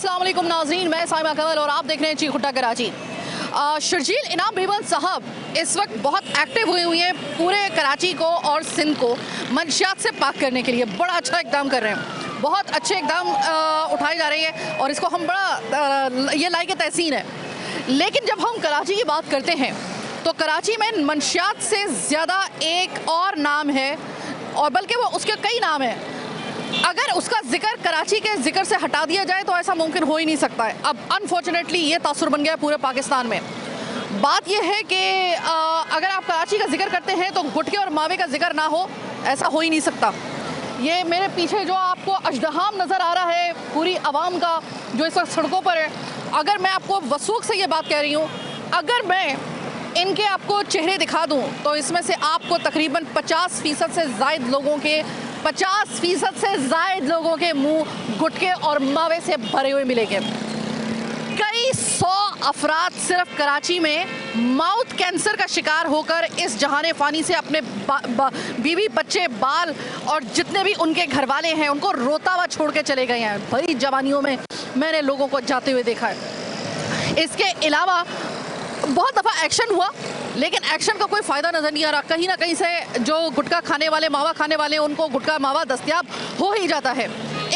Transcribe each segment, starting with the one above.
अस्सलाम वालेकुम नाज़रीन, मैं साइमा कमल और आप देख रहे हैं चीखुट्टा कराची। शर्जील इनाम बेबल साहब इस वक्त बहुत एक्टिव हुई हैं पूरे कराची को और सिंध को मंशियात से पाक करने के लिए। बड़ा अच्छा इकदाम कर रहे हैं, बहुत अच्छे इकदाम उठाए जा रहे हैं और इसको हम बड़ा ये लायक तहसीन है। लेकिन जब हम कराची की बात करते हैं तो कराची में मंशियात से ज़्यादा एक और नाम है, और बल्कि वो उसके कई नाम हैं। अगर उसका जिक्र कराची के जिक्र से हटा दिया जाए तो ऐसा मुमकिन हो ही नहीं सकता है। अब अनफॉर्चुनेटली ये तासुर बन गया है पूरे पाकिस्तान में। बात यह है कि अगर आप कराची का जिक्र करते हैं तो गुटके और मावे का जिक्र ना हो, ऐसा हो ही नहीं सकता। ये मेरे पीछे जो आपको अजदहाम नज़र आ रहा है पूरी आवाम का जो इस वक्त सड़कों पर है, अगर मैं आपको वसूख से ये बात कह रही हूँ, अगर मैं इनके आपको चेहरे दिखा दूँ तो इसमें से आपको तकरीबन 50% से ज़ायद लोगों के 50% से ज़ायद लोगों के मुंह गुटके और मावे से भरे हुए मिलेंगे। कई 100 अफराद सिर्फ कराची में माउथ कैंसर का शिकार होकर इस जहाने फ़ानी से अपने बीवी बच्चे बाल और जितने भी उनके घर वाले हैं उनको रोता हुआ छोड़ के चले गए हैं। भरी जवानियों में मैंने लोगों को जाते हुए देखा है। इसके अलावा बहुत दफ़ा एक्शन हुआ लेकिन एक्शन का कोई फ़ायदा नज़र नहीं आ रहा। कहीं ना कहीं से जो गुटखा खाने वाले, मावा खाने वाले, उनको गुटखा मावा दस्तयाब हो ही जाता है।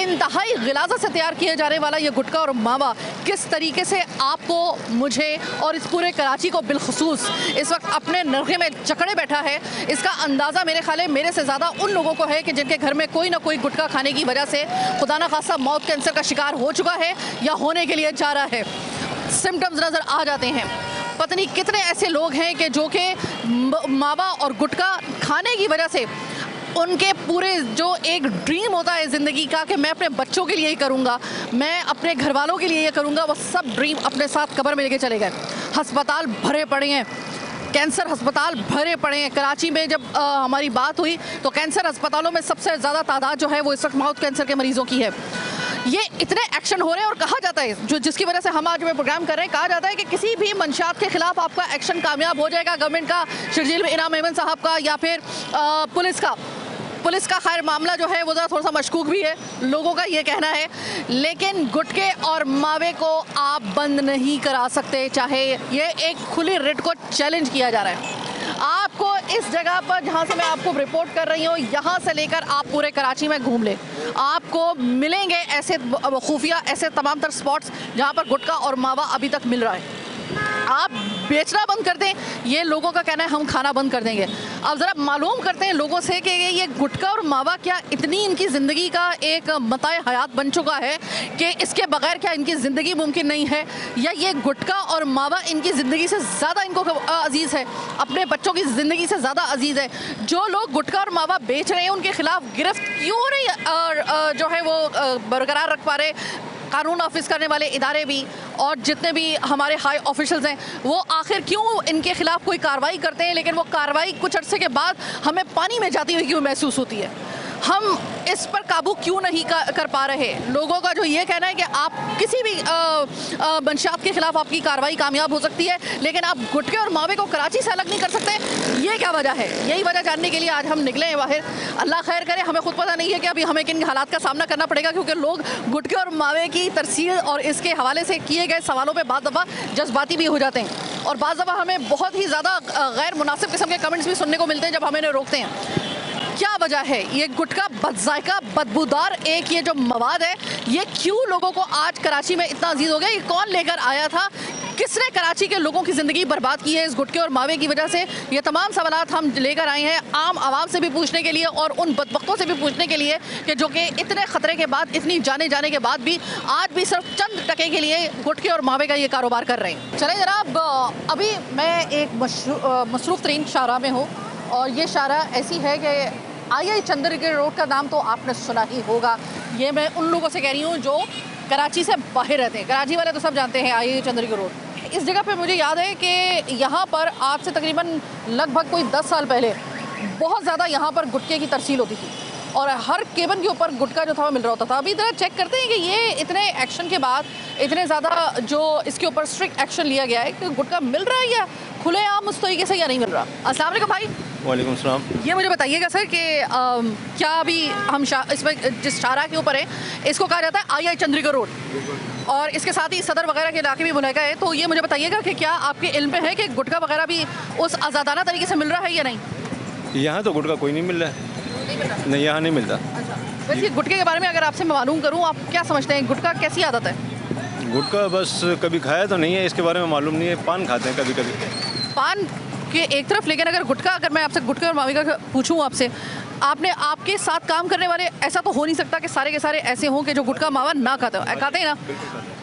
इंतहाई गिलाज़ा से तैयार किए जाने वाला ये गुटखा और मावा किस तरीके से आपको, मुझे और इस पूरे कराची को बिलखुसूस इस वक्त अपने नरखे में जकड़े बैठा है, इसका अंदाज़ा मेरे ख्याल है मेरे से ज़्यादा उन लोगों को है कि जिनके घर में कोई ना कोई गुटखा खाने की वजह से खुदा न खासा माउथ कैंसर का शिकार हो चुका है या होने के लिए जा रहा है। सिम्टम्स नज़र आ जाते हैं। पता नहीं कितने ऐसे लोग हैं कि जो कि मावा और गुटखा खाने की वजह से उनके पूरे जो एक ड्रीम होता है ज़िंदगी का कि मैं अपने बच्चों के लिए ही करूँगा, मैं अपने घर वालों के लिए ये करूँगा, वो सब ड्रीम अपने साथ कब्र में लेके चले गए। अस्पताल भरे पड़े हैं, कैंसर अस्पताल भरे पड़े हैं। कराची में जब हमारी बात हुई तो कैंसर अस्पतालों में सबसे ज़्यादा तादाद जो है वो इस वक्त माउथ कैंसर के मरीज़ों की है। ये इतने एक्शन हो रहे हैं और कहा जाता है, जो जिसकी वजह से हम आज में प्रोग्राम कर रहे हैं, कहा जाता है कि किसी भी मंशात के खिलाफ आपका एक्शन कामयाब हो जाएगा, गवर्नमेंट का, शर्जील इनाम बेबल साहब का या फिर पुलिस का खैर मामला जो है वो थोड़ा सा मशकूक भी है, लोगों का ये कहना है। लेकिन गुटके और मावे को आप बंद नहीं करा सकते, चाहे ये एक खुली रिट को चैलेंज किया जा रहा है। आपको इस जगह पर जहाँ से मैं आपको रिपोर्ट कर रही हूँ, यहाँ से लेकर आप पूरे कराची में घूम लें, आपको मिलेंगे ऐसे खुफिया, ऐसे तमाम तर स्पॉट्स जहाँ पर गुटखा और मावा अभी तक मिल रहा है। आप बेचना बंद कर दें, ये लोगों का कहना है, हम खाना बंद कर देंगे। अब ज़रा मालूम करते हैं लोगों से कि ये गुटखा और मावा क्या इतनी इनकी ज़िंदगी का एक मताए हयात बन चुका है कि इसके बगैर क्या इनकी ज़िंदगी मुमकिन नहीं है, या ये गुटखा और मावा इनकी ज़िंदगी से ज़्यादा इनको अजीज़ है, अपने बच्चों की ज़िंदगी से ज़्यादा अजीज़ है। जो लोग गुटखा और मावा बेच रहे हैं उनके खिलाफ गिरफ्त क्यों नहीं जो है वो बरकरार रख पा रहे कानून ऑफिस करने वाले इदारे भी, और जितने भी हमारे हाई ऑफिशियल्स हैं वो आखिर क्यों इनके खिलाफ कोई कार्रवाई करते हैं, लेकिन वो कार्रवाई कुछ अरसे के बाद हमें पानी में जाती हुई क्यों महसूस होती है। हम इस पर काबू क्यों नहीं कर पा रहे। लोगों का जो ये कहना है कि आप किसी भी मंशात के खिलाफ आपकी कार्रवाई कामयाब हो सकती है, लेकिन आप गुटके और मावे को कराची से अलग नहीं कर सकते। ये क्या वजह है? यही वजह जानने के लिए आज हम निकले हैं बाहर। अल्लाह खैर करे, हमें खुद पता नहीं है कि अभी हमें किन हालात का सामना करना पड़ेगा, क्योंकि लोग गुटके और मावे की तरसील और इसके हवाले से किए गए सवालों पर बाद दफ़ा जज्बाती भी हो जाते हैं, और बाद दफ़ा हमें बहुत ही ज़्यादा गैर मुनासिब किस्म के कमेंट्स भी सुनने को मिलते हैं जब हमें रोकते हैं। क्या वजह है? ये गुटखा बदजायका, बदबूदार एक ये जो मवाद है, ये क्यों लोगों को आज कराची में इतना अजीज हो गया? ये कौन लेकर आया था? किसने कराची के लोगों की ज़िंदगी बर्बाद की है इस गुटके और मावे की वजह से? ये तमाम सवालात हम लेकर आए हैं आम आवाम से भी पूछने के लिए और उन बदबख्तों से भी पूछने के लिए कि जो कि इतने ख़तरे के बाद, इतनी जाने के बाद भी आज भी सिर्फ चंद टके के लिए गुटके और मावे का ये कारोबार कर रहे हैं। चले जनाब, अभी मैं एक मसरूफ़ तरीन शाहराह में हूँ, और ये शाहराह ऐसी है कि आई चंद्रगिरी रोड का नाम तो आपने सुना ही होगा। ये मैं उन लोगों से कह रही हूँ जो कराची से बाहर रहते हैं, कराची वाले तो सब जानते हैं आई चंद्रगिरी रोड। इस जगह पे मुझे याद है कि यहाँ पर आज से तकरीबन लगभग कोई 10 साल पहले बहुत ज़्यादा यहाँ पर गुटके की तरसील होती थी, और हर केबन के ऊपर गुटखा जो था वो मिल रहा होता था। अभी इधर चेक करते हैं कि ये इतने एक्शन के बाद, इतने ज़्यादा जो इसके ऊपर स्ट्रिक्ट एक्शन लिया गया है कि गुटखा मिल रहा है या खुलेआम उस तरीके से या नहीं मिल रहा। अस्सलाम वालेकुम भाई। वालेकुम सलाम। ये मुझे बताइएगा सर कि क्या अभी हम इसमें जिस शाहरा के ऊपर है इसको कहा जाता है आई चंद्रिका रोड और इसके साथ ही सदर वगैरह के इलाके भी मुनहका है, तो ये मुझे बताइएगा कि क्या आपके इल्म में है कि गुटखा वगैरह भी उस आज़ादाना तरीके से मिल रहा है या नहीं? यहाँ तो गुटखा कोई नहीं मिल रहा है, नहीं यहाँ नहीं मिलता। अच्छा, वैसे गुटखे के बारे में अगर आपसे मैं मालूम करूँ, आप क्या समझते हैं गुटखा कैसी आदत है? गुटखा बस कभी खाया तो नहीं है, इसके बारे में मालूम नहीं है। पान खाते हैं कभी कभी। पान के एक तरफ, लेकिन अगर गुटखा, अगर मैं आपसे गुटखे और मावे का पूछूं आपसे, आपके साथ काम करने वाले ऐसा तो हो नहीं सकता कि सारे के सारे ऐसे हों कि जो गुटखा मावा ना खाते हो, खाते हैं ना?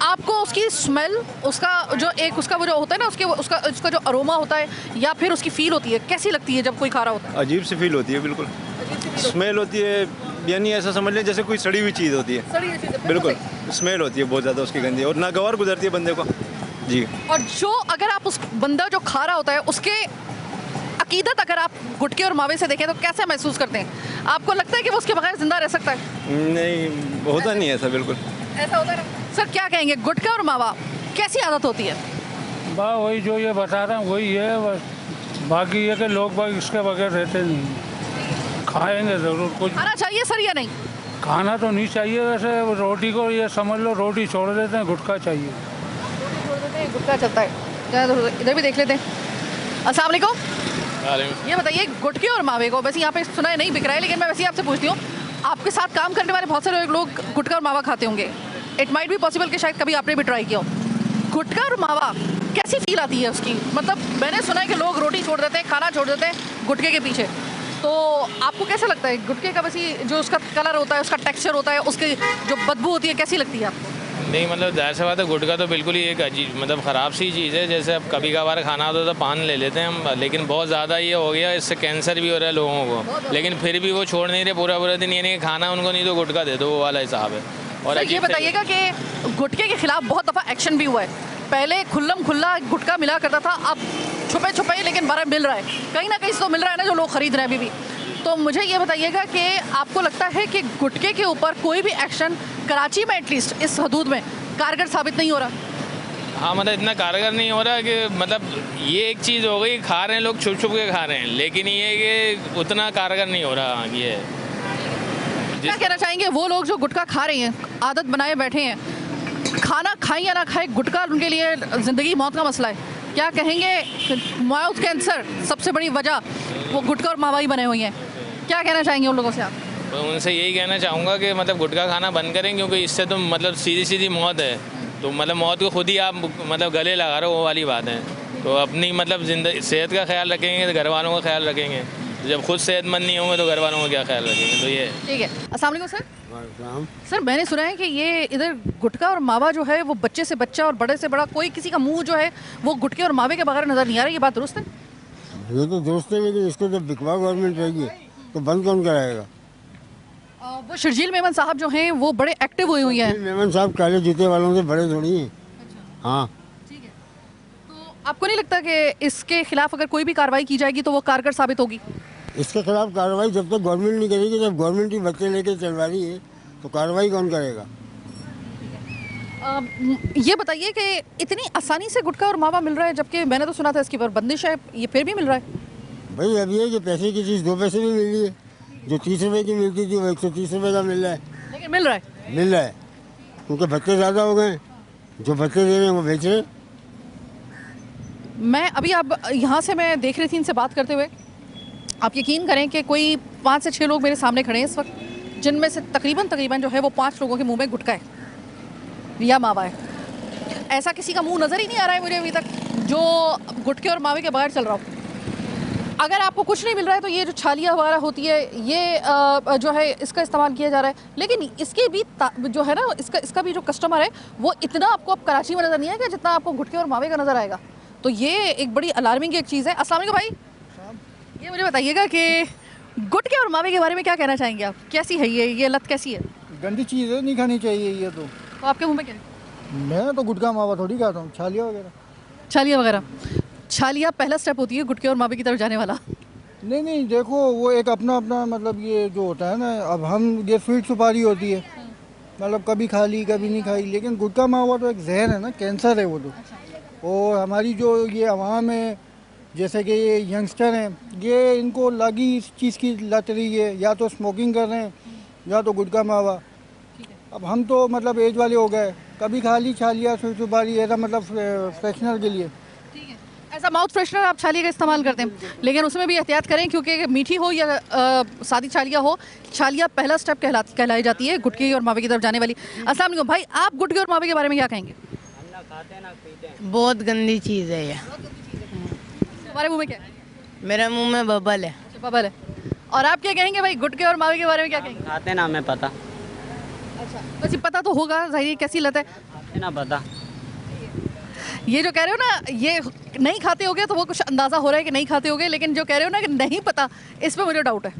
आपको उसकी स्मेल, उसका जो एक उसका वो जो होता है ना, उसका जो अरोमा होता है या फिर उसकी फील होती है, कैसी लगती है जब कोई खा रहा होता है? अजीब सी फील होती है, बिल्कुल स्मेल होती है, यानी ऐसा समझ लें जैसे कोई सड़ी हुई चीज़ होती है। बिल्कुल स्मेल होती है बहुत ज़्यादा उसकी, गंदी, और नागवार गुजरती है बंदे को जी। और जो अगर आप उस बंदा जो खा रहा होता है उसके अकीदत अगर आप गुटके और मावे से देखें तो कैसे महसूस करते हैं? आपको लगता है कि वो उसके बगैर जिंदा रह सकता है? नहीं, होता नहीं है ऐसा, बिल्कुल ऐसा होता है ना? सर क्या कहेंगे, गुटका और मावा कैसी आदत होती है? बा वही जो ये बता रहे हैं वही है, बस बाकी ये कि लोग बाग इसके बगैर रहते नहीं। खाएंगे ज़रूर, कुछ खाना चाहिए सर या नहीं? खाना तो नहीं चाहिए, वैसे रोटी को ये समझ लो रोटी छोड़ देते हैं, गुटखा चाहिए। गुटका चलता है, इधर भी देख लेते हैं। अस्सलाम वालेकुम। ये बताइए गुटके और मावे को, वैसे यहाँ पे सुना है नहीं बिक रहा है, लेकिन मैं वैसे ही आपसे पूछती हूँ, आपके साथ काम करने वाले बहुत सारे लोग गुटका और मावा खाते होंगे। इट माइट भी पॉसिबल कि शायद कभी आपने भी ट्राई किया हो। गुटका और मावा कैसी फील आती है उसकी? मतलब मैंने सुना है कि लोग रोटी छोड़ देते हैं, खाना छोड़ देते हैं गुटके के पीछे, तो आपको कैसा लगता है गुटके का? वैसे जो उसका कलर होता है, उसका टेक्सचर होता है, उसकी जो बदबू होती है, कैसी लगती है आपको? नहीं, मतलब जाहिर सी बात है, गुटखा तो बिल्कुल ही एक अजीब, मतलब ख़राब सी चीज़ है। जैसे अब कभी कभार खाना होता है तो पान ले लेते हैं हम, लेकिन बहुत ज़्यादा ये हो गया, इससे कैंसर भी हो रहा है लोगों को, लेकिन फिर भी वो छोड़ नहीं रहे पूरा पूरा दिन। यानी खाना उनको नहीं तो गुटखा दे दो, वो वाला हिसाब है। और ये बताइएगा कि गुटके के खिलाफ बहुत दफ़ा एक्शन भी हुआ है। पहले खुल्लम खुल्ला गुटखा मिला करता था, अब छुपे छुपे लेकिन बारह मिल रहा है, कहीं ना कहीं तो मिल रहा है ना, जो लोग खरीद रहे हैं अभी भी। तो मुझे ये बताइएगा कि आपको लगता है कि गुटके के ऊपर कोई भी एक्शन कराची में एटलीस्ट इस हदूद में कारगर साबित नहीं हो रहा? हाँ, मतलब इतना कारगर नहीं हो रहा कि मतलब ये एक चीज़ हो गई, खा रहे हैं लोग, छुप छुप के खा रहे हैं, लेकिन ये कि उतना कारगर नहीं हो रहा। ये क्या कहना चाहेंगे वो लोग जो गुटखा खा रहे हैं, आदत बनाए बैठे हैं, खाना खाएं या ना खाएं, गुटखा उनके लिए ज़िंदगी मौत का मसला है? क्या कहेंगे, माउथ कैंसर सबसे बड़ी वजह वो गुटखा और मावा ही बने हुए हैं, क्या कहना चाहेंगे उन लोगों से आप? तो उनसे यही कहना चाहूँगा कि मतलब गुटखा खाना बंद करें, क्योंकि इससे तो मतलब सीधी सीधी मौत है। तो मतलब मौत को खुद ही आप मतलब गले लगा रहे हो, वो वाली बात है। तो अपनी मतलब जिंदगी सेहत का ख्याल रखेंगे तो घर वालों का ख्याल रखेंगे, जब खुद सेहतमंद नहीं होंगे तो घर वालों का क्या ख्याल रखेंगे? तो ये ठीक है। अस्सलाम वालेकुम सर। सर मैंने सुना है कि ये इधर गुटखा और मावा जो है वो बच्चे से बच्चा और बड़े से बड़ा कोई किसी का मुंह जो है वो गुटके और मावे के बगैर नज़र नहीं आ रहा, ये बात दुरुस्त है? ये तो दुरुस्त है, लेकिन इसको जब बिकवा गवर्नमेंट रहेगी तो बंद कौन कराएगा? वो शर्जील मेमन साहब जो हैं वो बड़े एक्टिव हुई हैं। मेमन साहब काले जूते वालों से बड़े थोड़ी हैं। हाँ, ठीक है। तो आपको नहीं लगता कि इसके खिलाफ अगर कोई भी कार्रवाई की जाएगी तो वो कारगर साबित होगी? इसके खिलाफ कार्रवाई जब तक गवर्नमेंट नहीं करेगी, जब गवर्नमेंट ही बच्चे लेके चलवा रही है तो कार्रवाई कौन करेगा? ये बताइए कि इतनी आसानी से गुटखा और मावा मिल रहा है, जबकि मैंने तो सुना था इसकी पर बंदिश है, ये फिर भी मिल रहा है? भाई अब ये कि पैसे की चीज़ 2 पैसे में मिल रही है, जो 30 रुपये की मिलती थी वो 130 रुपये का मिल रहा है। लेकिन मिल रहा है? मिल रहा है, क्योंकि बच्चे ज़्यादा हो गए, जो बच्चे दे रहे हैं वो बेच रहे हैं। मैं अभी आप यहाँ से मैं देख रही थी इनसे बात करते हुए, आप यकीन करें कि कोई 5 से 6 लोग मेरे सामने खड़े हैं इस वक्त, जिनमें से तकरीबन जो है वो 5 लोगों के मुंह में गुटखा है या मावा है। ऐसा किसी का मुंह नज़र ही नहीं आ रहा है मुझे अभी तक जो गुटके और मावे के बगैर चल रहा हो। अगर आपको कुछ नहीं मिल रहा है तो ये जो छालियाँ वगैरह होती है ये जो है इसका इस्तेमाल किया जा रहा है, लेकिन इसके भी जो है ना इसका भी जो कस्टमर है वो इतना आपको अब कराची में नज़र नहीं आएगा जितना आपको गुटके और मावे का नज़र आएगा। तो ये एक बड़ी अलार्मिंग एक चीज़ है। अस्सलाम वालेकुम भाई, ये मुझे बताइएगा कि गुटके और मावे के बारे में क्या कहना चाहेंगे आप? कैसी है ये लत कैसी है? गंदी चीज़ है, नहीं खानी चाहिए ये तो आपके मुँह में क्या है? मैं तो गुटखा मावा थोड़ी खाता हूँ, छालिया वगैरह। छालिया वगैरह? छालिया पहला स्टेप होती है गुटके और मावे की तरफ जाने वाला। नहीं देखो, वो एक अपना अपना मतलब ये जो होता है ना, अब हम ये स्वीट सुपारी होती है, मतलब कभी खा ली कभी नहीं खाई, लेकिन गुटखा मावा तो एक जहर है ना, कैंसर है वो तो। और हमारी जो ये आवाम है जैसे कि ये यंगस्टर हैं, ये इनको लगी इस चीज़ की लत रही है, या तो स्मोकिंग कर रहे हैं या तो गुटखा मावा। अब हम तो मतलब एज वाले हो गए, कभी खा ली छा लिया सुपारी, ऐसा मतलब फ्रेशनर के लिए। ठीक है, ऐसा माउथ फ्रेशनर आप छालिया का इस्तेमाल करते हैं, लेकिन उसमें भी एहतियात करें क्योंकि मीठी हो या सादी छालिया हो, छालिया पहला स्टेप कहलाई जाती है गुटखे और मावे की तरफ जाने वाली। अस्सलाम वालेकुम भाई, आप गुटखे और मावे के बारे में क्या कहेंगे? बहुत गंदी चीज़ है ये। हमारे मुंह में क्या है? मेरे मुंह में बबल है। अच्छा, बबल है। और आप क्या कहेंगे भाई, गुटखे और मावे के बारे में क्या कहेंगे? खाते ना, हमें पता। अच्छा, बस ये पता तो होगा, जाहिर कैसी लत है। खाते ना पता। ये जो कह रहे हो ना, ये नहीं खाते होगे तो वो कुछ अंदाज़ा हो रहा है कि नहीं खाते होगे, लेकिन जो कह रहे हो ना कि नहीं पता, इस पे मुझे डाउट है।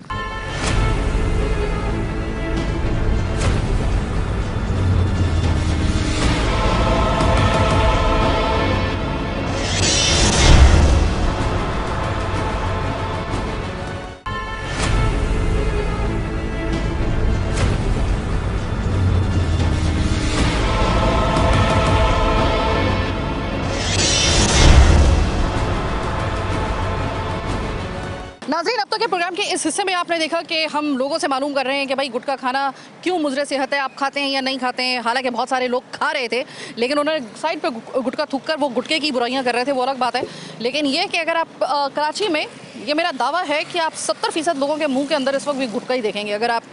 नाज़रीन, अब तक के प्रोग्राम के इस हिस्से में आपने देखा कि हम लोगों से मालूम कर रहे हैं कि भाई गुटखा खाना क्यों मुज़र सेहत है, आप खाते हैं या नहीं खाते हैं। हालांकि बहुत सारे लोग खा रहे थे, लेकिन उन्होंने साइड पे गुटखा थूक कर वो गुटखे की बुराइयां कर रहे थे, वो अलग बात है। लेकिन ये कि अगर आप कराची में, ये मेरा दावा है कि आप 70% लोगों के मुँह के अंदर इस वक्त भी गुटखा ही देखेंगे। अगर आप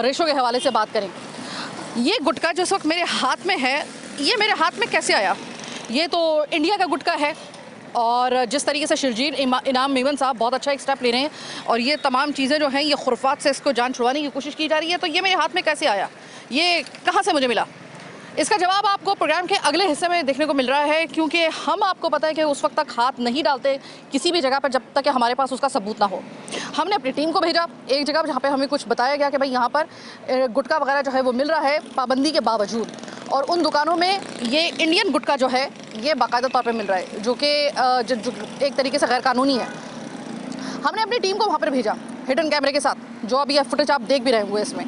रेशो के हवाले से बात करें, ये गुटखा जो इस वक्त मेरे हाथ में है, ये मेरे हाथ में कैसे आया? ये तो इंडिया का गुटखा है, और जिस तरीके से शर्जील इनाम मेमन साहब बहुत अच्छा एक स्टेप ले रहे हैं, और ये तमाम चीज़ें जो हैं ये खुरफात से इसको जान छुड़वाने की कोशिश की जा रही है, तो ये मेरे हाथ में कैसे आया, ये कहाँ से मुझे मिला? इसका जवाब आपको प्रोग्राम के अगले हिस्से में देखने को मिल रहा है, क्योंकि हम आपको पता है कि उस वक्त तक हाथ नहीं डालते किसी भी जगह पर जब तक कि हमारे पास उसका सबूत ना हो। हमने अपनी टीम को भेजा एक जगह जहाँ पे हमें कुछ बताया गया कि भाई यहाँ पर गुटखा वगैरह जो है वो मिल रहा है पाबंदी के बावजूद, और उन दुकानों में ये इंडियन गुटखा जो है ये बाकायदा तौर पर मिल रहा है, जो कि जो एक तरीके से गैर कानूनी है। हमने अपनी टीम को वहाँ पर भेजा हिडन कैमरे के साथ, जो अभी ये फुटेज आप देख भी रहे हुए इसमें।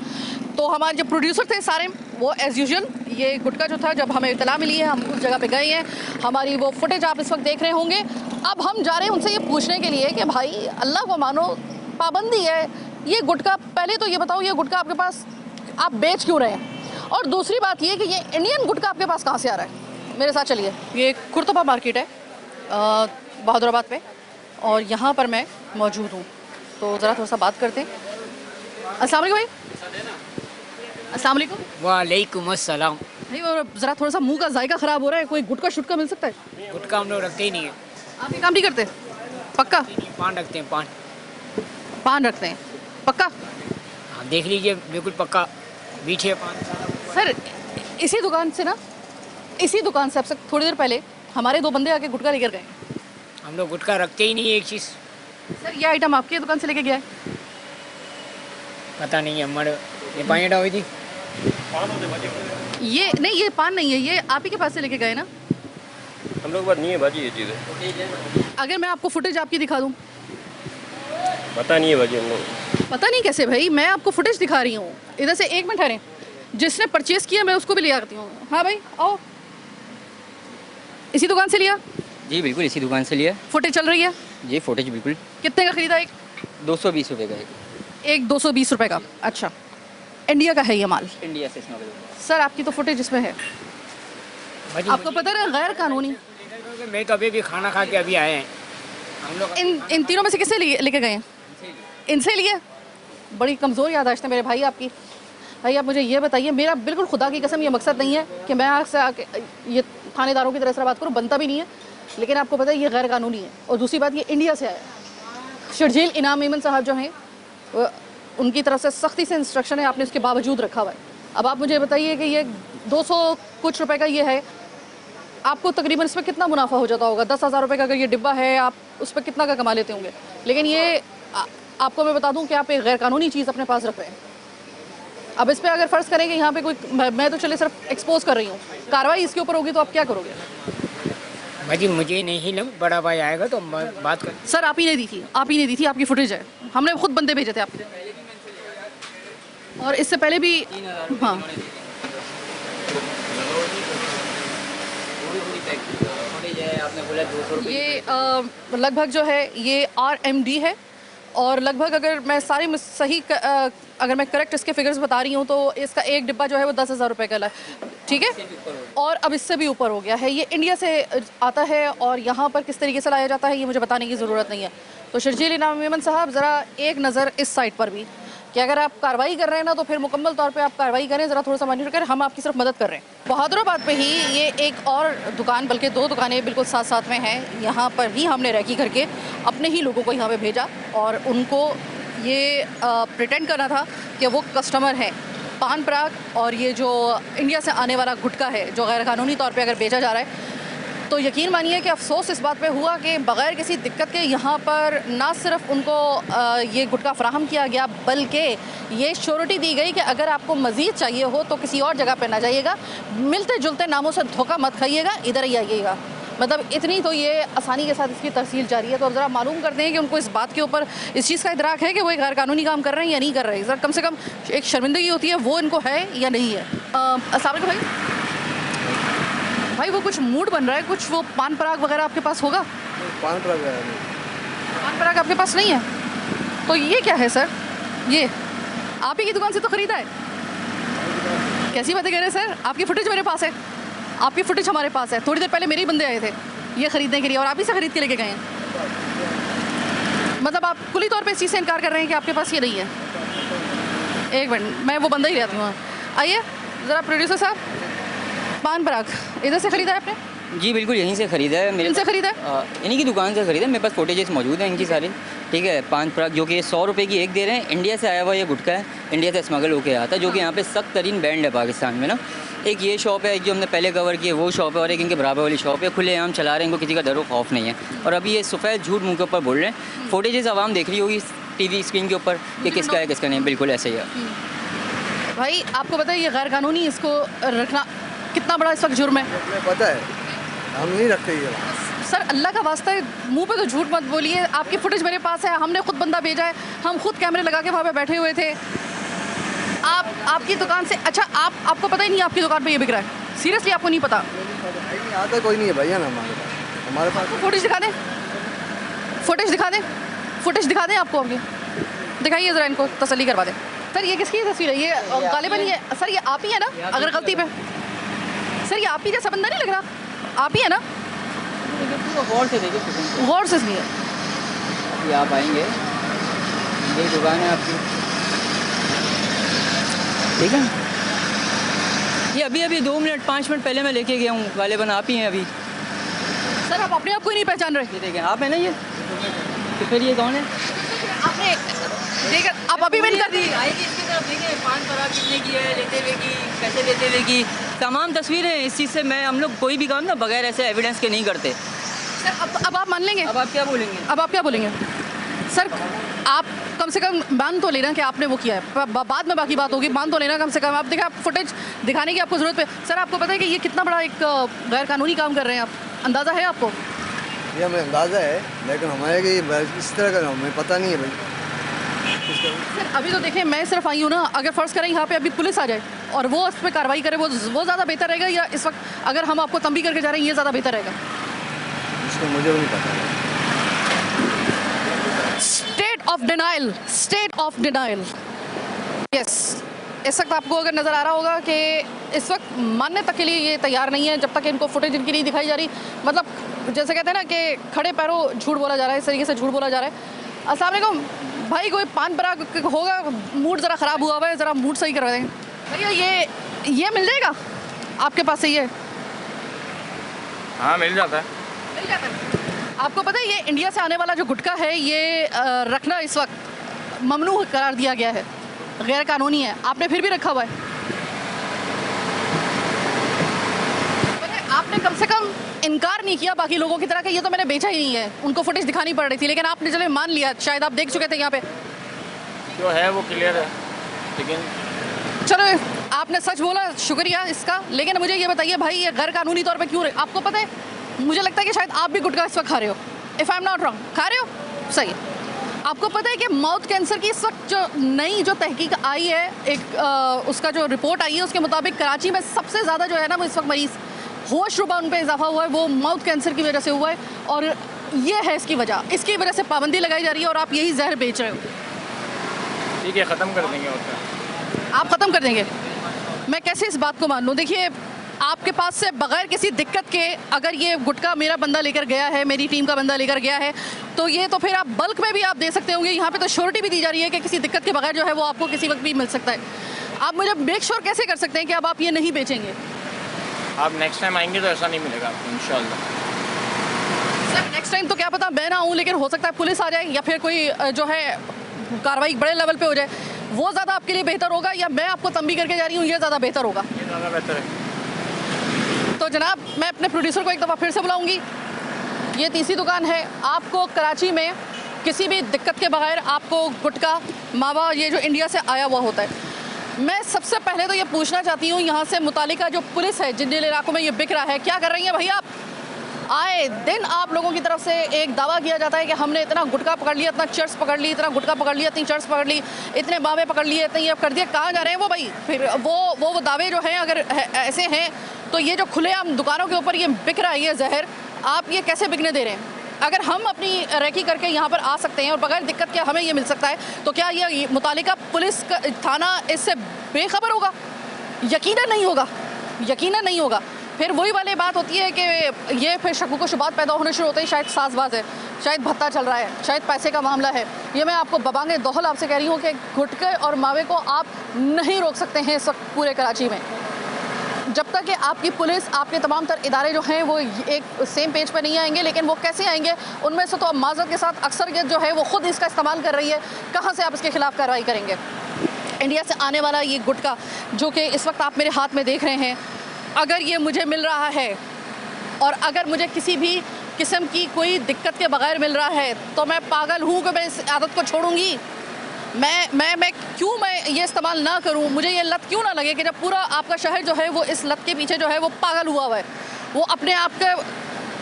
तो हमारे जो प्रोड्यूसर थे सारे, वो एज़ यूजुअल ये गुटखा जो था, जब हमें इतला मिली है हम उस जगह पे गए हैं, हमारी वो फुटेज आप इस वक्त देख रहे होंगे। अब हम जा रहे हैं उनसे ये पूछने के लिए कि भाई अल्लाह को मानो, पाबंदी है ये गुटखा, पहले तो ये बताओ ये गुटखा आपके पास आप बेच क्यों रहे हैं, और दूसरी बात ये कि ये इंडियन गुटखा आपके पास कहाँ से आ रहा है? मेरे साथ चलिए। ये कुर्तुबा मार्केट है बहादुराबाद पे, और यहाँ पर मैं मौजूद हूँ, तो ज़रा थोड़ा सा बात करते हैं। अस्सलाम वालेकुम भाई। अस्सलाम वालेकुम। वालेकुम अस्सलाम। भाई ज़रा थोड़ा सा मुंह का जायका ख़राब हो रहा है, कोई गुटखा शुटका मिल सकता है? गुटखा हम लोग रखते ही नहीं है। आप ये काम नहीं करते? पक्का? पान रखते हैं, पान। पान रखते हैं पक्का? हाँ, देख लीजिए, बिल्कुल पक्का मीठे पान। सर इसी दुकान से ना, इसी दुकान से अब से थोड़ी देर पहले हमारे दो बंदे आके गुटखा लेकर गए। हम लोग गुटखा रखते ही नहीं है एक चीज़। सर ये आइटम आपकी दुकान से लेके गया है? पता नहीं है हमारे, ये पानी हुई थी। ये नहीं, ये पान नहीं है, ये आप ही के पास से लेके गए ना? हम लोग बात नहीं है बाजी, ये चीज़ें अगर मैं आपको फुटेज आपकी दिखा दूँ? पता नहीं है बाजी, हम लोग पता नहीं कैसे भाई, मैं आपको फुटेज दिखा रही हूँ। इधर से एक मिनट ठहरें, जिसने परचेज़ किया मैं उसको भी ले आती हूँ। हाँ भाई आओ। इसी दुकान से लिया? जी बिल्कुल, इसी दुकान से लिया। फुटेज चल रही है? जी फुटेज बिल्कुल। कितने का खरीदा? एक 220 रुपये का है। एक 220 रुपये का। अच्छा, इंडिया का है ये माल? इंडिया से स्मगल। सर आपकी तो फुटेज इसमें है, आपको पता है गैर कानूनी। मैं तो अभी भी खाना खा के अभी आए हैं हम लोग। इन तीनों में से किससे लेके गए हैं? इनसे लिए? बड़ी कमज़ोर याददाश्त है मेरे भाई आपकी। भाई आप मुझे ये बताइए, मेरा बिल्कुल खुदा की कसम ये मकसद नहीं है कि मैं आपसे आके ये थानेदारों की तरह से बात करूँ, बनता भी नहीं है, लेकिन आपको पता है ये गैर कानूनी है। और दूसरी बात, ये इंडिया से आया। शर्जील इनाम मेमन साहब जो हैं, उनकी तरफ से सख्ती से इंस्ट्रक्शन है, आपने उसके बावजूद रखा हुआ है। अब आप मुझे बताइए कि ये 200 कुछ रुपए का ये है, आपको तकरीबन इस पर कितना मुनाफा हो जाता होगा? 10,000 रुपये का अगर ये डिब्बा है, आप उस पर कितना का कमा लेते होंगे? लेकिन ये आपको मैं बता दूं कि आप एक गैर कानूनी चीज़ अपने पास रख रहे हैं। अब इस पर अगर फ़र्ज़ करें कि यहाँ पे कोई, मैं तो चले सिर्फ एक्सपोज कर रही हूँ, कार्रवाई इसके ऊपर होगी तो आप क्या करोगे? भाजी मुझे नहीं लग, बड़ा भाई आएगा तो हम बात कर। सर आप ही ने दी थी, आप ही ने दी थी, आपकी फुटेज है, हमने खुद बंदे भेजे थे आपके, और इससे पहले भी। हाँ आपने बोला 200 रुपये ये लगभग जो है ये RMD है और लगभग अगर मैं अगर मैं करेक्ट इसके फिगर्स बता रही हूँ तो इसका एक डिब्बा जो है वो 10,000 रुपये का है, ठीक है। और अब इससे भी ऊपर हो गया है। ये इंडिया से आता है और यहाँ पर किस तरीके से लाया जाता है ये मुझे बताने की ज़रूरत नहीं है। तो शर्जील इनाम मेमन साहब ज़रा एक नज़र इस साइड पर भी कि अगर आप कार्रवाई कर रहे हैं ना तो फिर मुकम्मल तौर पे आप कार्रवाई करें, ज़रा थोड़ा सा मॉनिटर करें, हम आपकी सिर्फ मदद कर रहे हैं। बहादुराबाद पे ही ये एक और दुकान, बल्कि 2 दुकानें बिल्कुल साथ साथ में हैं। यहाँ पर ही हमने रैकी करके अपने ही लोगों को यहाँ पे भेजा और उनको ये प्रिटेंड करना था कि वो कस्टमर हैं पान पराग और ये जो इंडिया से आने वाला गुटखा है जो गैर कानूनी तौर पर अगर बेचा जा रहा है। तो यकीन मानिए कि अफसोस इस बात पे हुआ कि बग़ैर किसी दिक्कत के यहाँ पर ना सिर्फ उनको ये गुटखा फराहम किया गया बल्कि ये श्योरिटी दी गई कि अगर आपको मज़ीद चाहिए हो तो किसी और जगह पे ना जाइएगा, मिलते जुलते नामों से धोखा मत खाइएगा, इधर ही आइएगा। मतलब इतनी तो ये आसानी के साथ इसकी तरसील जारी है। तो ज़रा मालूम करते हैं कि उनको इस बात के ऊपर इस चीज़ का इदराक है कि वो एक गैर कानूनी काम कर रहे हैं या नहीं कर रहे हैं। ज़रा कम से कम एक शर्मिंदगी होती है वो इनको है या नहीं है। अस्सलाम वालेकुम भाई, वो कुछ मूड बन रहा है, कुछ वो पान पराग वगैरह आपके पास होगा? पान पान पराग आपके पास नहीं है तो ये क्या है सर? ये आप ही की दुकान से तो ख़रीदा है? कैसी बातें कह रहे हैं सर? आपकी फुटेज मेरे पास है, आपकी फुटेज हमारे पास है। थोड़ी देर पहले मेरे ही बंदे आए थे ये ख़रीदने के लिए और आप ही से ख़रीद के लेके गए हैं। मतलब आप कुली तौर पे इस चीज़ से इनकार कर रहे हैं कि आपके पास ये नहीं है? एक मिनट, मैं वो बंदा ही रहती हूँ। आइए ज़रा प्रोड्यूसर साहब, पान पराग इधर से ख़रीदा है आपने? जी बिल्कुल यहीं से ख़रीदा है। मेरे से ख़रीदा है? इन्हीं की दुकान से ख़रीदा है। मेरे पास फोटेजेस मौजूद हैं इनकी सारी, ठीक है। पान पराग जो कि 100 रुपये की एक दे रहे हैं। इंडिया से आया हुआ ये गुटखा है, इंडिया से स्मगल होकर आता है, जो कि यहाँ पे सख्त तरीन बैंड है पाकिस्तान में ना। एक ये शॉप है, एक जो हमने पहले कवर की है वो शॉप है और एक इनके बराबर वाली शॉप है। खुलेआम चला रहे हैं, इनको किसी का डर व खौफ नहीं है। और अभी ये सफ़ेद झूठ मुँह के ऊपर बोल रहे हैं। फोटेजेस आवाम देख रही होगी TV स्क्रीन के ऊपर कि किसका है किसका नहीं। बिल्कुल ऐसे ही है भाई। आपको पता है ये गैर कानूनी इसको रखना कितना बड़ा इस वक्त जुर्म है? पता है, हम नहीं रखते ये। सर अल्लाह का वास्ता है मुंह पे तो झूठ मत बोलिए। आपकी फुटेज मेरे पास है, हमने खुद बंदा भेजा है, हम खुद कैमरे लगा के वहाँ पे बैठे हुए थे। आपकी दुकान से अच्छा आपको पता ही नहीं आपकी दुकान पे ये बिक रहा है? सीरियसली आपको नहीं पता? आता कोई नहीं है भैया ना हमारे पास। फुटेज दिखा दें, फुटेज दिखा दें, फुटेज दिखा दें आपको अभी। दिखाइए ज़रा, इनको तसल्ली करवा दें। सर ये किसकी तस्वीर है? ये गालिबन ये सर ये आप ही है ना? अगर गलती पे सर ये आप ही जैसा बंदा नहीं लग रहा? आप ही है ना? गौर से देखिए, गौर से नहीं है। अभी आप आएंगे, ये दुकान है आपकी, ठीक है। ये अभी 2 मिनट 5 मिनट पहले मैं लेके गया हूँ। गालिबन आप ही हैं अभी। सर आप अपने आप को ही नहीं पहचान रहे? ये देखें, आप है ना ये? तो फिर ये कौन है? आपने देखा, आप अभी मैंने कर दी। आएगी इसकी तरफ, देखें पान पराग कितने की है, लेते हुए की, पैसे देते हुए की, तमाम तस्वीरें। इस चीज़ से मैं हम लोग कोई भी काम ना बगैर ऐसे एविडेंस के नहीं करते। सर अब आप मान लेंगे? अब आप क्या बोलेंगे? अब आप क्या बोलेंगे? सर आप कम से कम मान तो लेना कि आपने वो किया है, बाद में बाकी बात होगी। मान तो लेना कम से कम। आप देखा, आप फुटेज दिखाने की आपको ज़रूरत है। सर आपको पता है कि ये कितना बड़ा एक गैर कानूनी काम कर रहे हैं? आप अंदाज़ा है आपको? ये हमें अंदाज़ा है, लेकिन हमारे कि इस तरह का हमें पता नहीं है भाई। सर अभी तो देखें, मैं सिर्फ आई हूँ ना। अगर फ़र्ज़ करें यहाँ पे अभी पुलिस आ जाए और वो इस पर कार्रवाई करे, वो ज़्यादा बेहतर रहेगा या इस वक्त अगर हम आपको तंबी करके जा रहे हैं ये ज़्यादा बेहतर रहेगा? इसको मुझे नहीं पता। State of denial, state of denial. Yes, इस वक्त आपको अगर नज़र आ रहा होगा कि इस वक्त मानने तक के लिए ये तैयार नहीं है जब तक इनको फुटेज इनकी नहीं दिखाई जा रही। मतलब जैसे कहते हैं ना कि खड़े पैरों झूठ बोला जा रहा है, इस तरीके से झूठ बोला जा रहा है। अस्सलाम वालेकुम भाई, कोई पान पराग होगा? मूड ज़रा ख़राब हुआ हुआ है, ज़रा मूड सही करवा दें भैया। ये मिल जाएगा आपके पास से? ये हाँ मिल जाता है। मिल जाता है। आपको पता है ये इंडिया से आने वाला जो गुटखा है ये रखना इस वक्त ममनू करार दिया गया है, गैर कानूनी है। आपने फिर भी रखा हुआ है। आपने कम से कम इनकार नहीं किया बाकी लोगों की तरह कि ये तो मैंने बेचा ही नहीं है। उनको फुटेज दिखानी पड़ रही थी, लेकिन आपने चले मान लिया। शायद आप देख चुके थे यहाँ पे जो है वो क्लियर है, लेकिन चलो आपने सच बोला, शुक्रिया इसका। लेकिन मुझे ये बताइए भाई, ये गैर कानूनी तौर पे क्यों रहे? आपको पता है, मुझे लगता है कि शायद आप भी गुटखा इस वक्त खा रहे हो। If I am not wrong, खा रहे हो? सही है। आपको पता है कि माउथ कैंसर की इस वक्त जो नई जो तहकीक आई है, एक उसका जो रिपोर्ट आई है उसके मुताबिक कराची में सबसे ज़्यादा जो है ना वो इस वक्त मरीज़ होश रुबा उन पे इजाफा हुआ है, वो माउथ कैंसर की वजह से हुआ है और ये है इसकी वजह से पाबंदी लगाई जा रही है और आप यही जहर बेच रहे हो। ठीक है, ख़त्म कर देंगे और क्या। आप ख़त्म कर देंगे? मैं कैसे इस बात को मान लूँ? देखिए, आपके पास से बगैर किसी दिक्कत के अगर ये गुटखा मेरा बंदा लेकर गया है, मेरी टीम का बंदा लेकर गया है, तो ये तो फिर आप बल्क में भी आप दे सकते होंगे। यहाँ पे तो श्योरिटी भी दी जा रही है कि किसी दिक्कत के बगैर जो है वो आपको किसी वक्त भी मिल सकता है। आप मुझे मेक श्योर कैसे कर सकते हैं कि अब आप ये नहीं बेचेंगे? आप नेक्स्ट टाइम आएंगे तो ऐसा नहीं मिलेगा आपको इंशाल्लाह। सर, नेक्स्ट टाइम तो क्या पता मैं ना आऊँ, लेकिन हो सकता है पुलिस आ जाए या फिर कोई जो है कार्रवाई बड़े लेवल पे हो जाए। वो ज़्यादा आपके लिए बेहतर होगा या मैं आपको तंबी करके जा रही हूँ, ये ज़्यादा बेहतर होगा? ये ज़्यादा बेहतर है। तो जनाब, मैं अपने प्रोड्यूसर को एक दफ़ा फिर से बुलाऊंगी। ये तीसरी दुकान है। आपको कराची में किसी भी दिक्कत के बगैर आपको गुटखा मावा ये जो इंडिया से आया हुआ होता है। मैं सबसे पहले तो ये पूछना चाहती हूँ यहाँ से मुतालिका जो पुलिस है, जिन जिन इलाकों में ये बिक रहा है, क्या कर रही है भैया आप? आए दिन आप लोगों की तरफ से एक दावा किया जाता है कि हमने इतना गुटखा पकड़ लिया, इतना चर्च पकड़ ली, इतना गुटखा पकड़ लिया, इतनी चर्च पकड़ ली, इतने बावे पकड़ लिए, इतने ये कर दिए। कहाँ जा रहे हैं वो भाई? फिर वो दावे जो हैं अगर ऐसे हैं तो ये जो खुलेआम दुकानों के ऊपर ये बिक रहा है ये जहर, आप ये कैसे बिकने दे रहे हैं? अगर हम अपनी रेकी करके यहाँ पर आ सकते हैं और बगैर दिक्कत के हमें ये मिल सकता है, तो क्या ये मुतालिका पुलिस का थाना इससे बेखबर होगा? यकीनन नहीं होगा, यकीनन नहीं होगा। फिर वही वाली बात होती है कि ये फिर शक को शुबात पैदा होने शुरू होते हैं। शायद साजबाज है, शायद भत्ता चल रहा है, शायद पैसे का मामला है। ये मैं आपको बबांगे दोहल आपसे कह रही हूँ कि गुटखे और मावे को आप नहीं रोक सकते हैं इस वक्त पूरे कराची में, जब तक कि आपकी पुलिस, आपके तमाम तर इदारे जो हैं वो एक सेम पेज पर नहीं आएंगे। लेकिन वो कैसे आएंगे? उनमें से तो अब माजरत के साथ अक्सरियत जो है वो ख़ुद इसका इस्तेमाल कर रही है। कहाँ से आप इसके ख़िलाफ़ कार्रवाई करेंगे? इंडिया से आने वाला ये गुटखा जो कि इस वक्त आप मेरे हाथ में देख रहे हैं, अगर ये मुझे मिल रहा है और अगर मुझे किसी भी किस्म की कोई दिक्कत के बगैर मिल रहा है, तो मैं पागल हूँ कि मैं इस आदत को छोड़ूंगी? मैं क्यों मैं ये इस्तेमाल ना करूं? मुझे ये लत क्यों ना लगे कि जब पूरा आपका शहर जो है वो इस लत के पीछे जो है वो पागल हुआ हुआ है। वो अपने आप के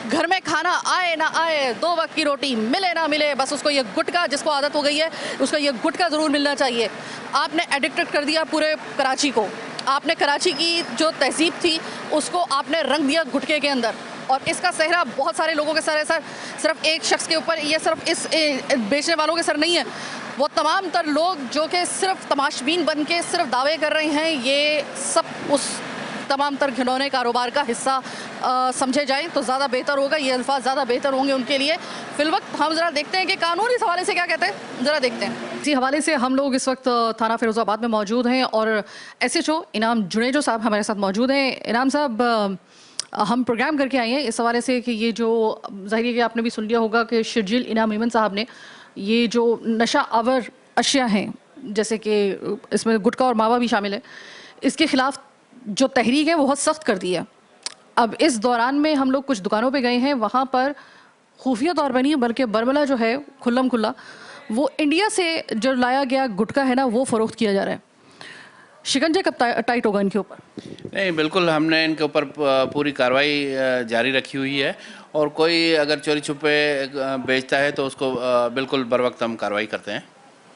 घर में खाना आए ना आए, 2 वक्त की रोटी मिले ना मिले, बस उसको ये गुटखा, जिसको आदत हो गई है उसको ये गुटखा ज़रूर मिलना चाहिए। आपने एडिक्टेड कर दिया पूरे कराची को। आपने कराची की जो तहजीब थी उसको आपने रंग दिया गुटखे के अंदर, और इसका सेहरा बहुत सारे लोगों के सर है। सर, सिर्फ एक शख्स के ऊपर, ये सिर्फ इस बेचने वालों के सर नहीं है, वो तमाम तर लोग जो कि सिर्फ तमाशबीन बन के सिर्फ दावे कर रहे हैं, ये सब उस तमाम तर घिनौने कारोबार का हिस्सा समझे जाएं तो ज़्यादा बेहतर होगा। ये अल्फाज ज़्यादा बेहतर होंगे उनके लिए। फ़िलवक्त हम ज़रा देखते हैं कि कानून इस हवाले से क्या कहते हैं, ज़रा देखते हैं। इसी हवाले से हम लोग इस वक्त थाना फिरोज़ाबाद में मौजूद हैं और SHO इनाम जुनेजो साहब हमारे साथ मौजूद हैं। इनाम साहब, हम प्रोग्राम करके आए हैं इस हवाले से कि ये जो ज़ाहिर है कि आपने भी सुन लिया होगा कि शर्जील इनाम मेमन साहब ने ये जो नशा आवर अशिया हैं, जैसे कि इसमें गुटखा और मावा भी शामिल है, इसके ख़िलाफ़ जो तहरीक है वो बहुत सख्त कर दी है। अब इस दौरान में हम लोग कुछ दुकानों पे गए हैं, वहाँ पर खुफिया तौर पर नहीं बल्कि बरमला जो है खुल्लम खुल्ला वो इंडिया से जो लाया गया गुटखा है ना वो फ़रोख्त किया जा रहा है। शिकंजे कब टाइट होगा इनके ऊपर? नहीं, बिल्कुल हमने इनके ऊपर पूरी कार्रवाई जारी रखी हुई है और कोई अगर चोरी छुपे बेचता है तो उसको बिल्कुल बर वक्त हम कार्रवाई करते हैं।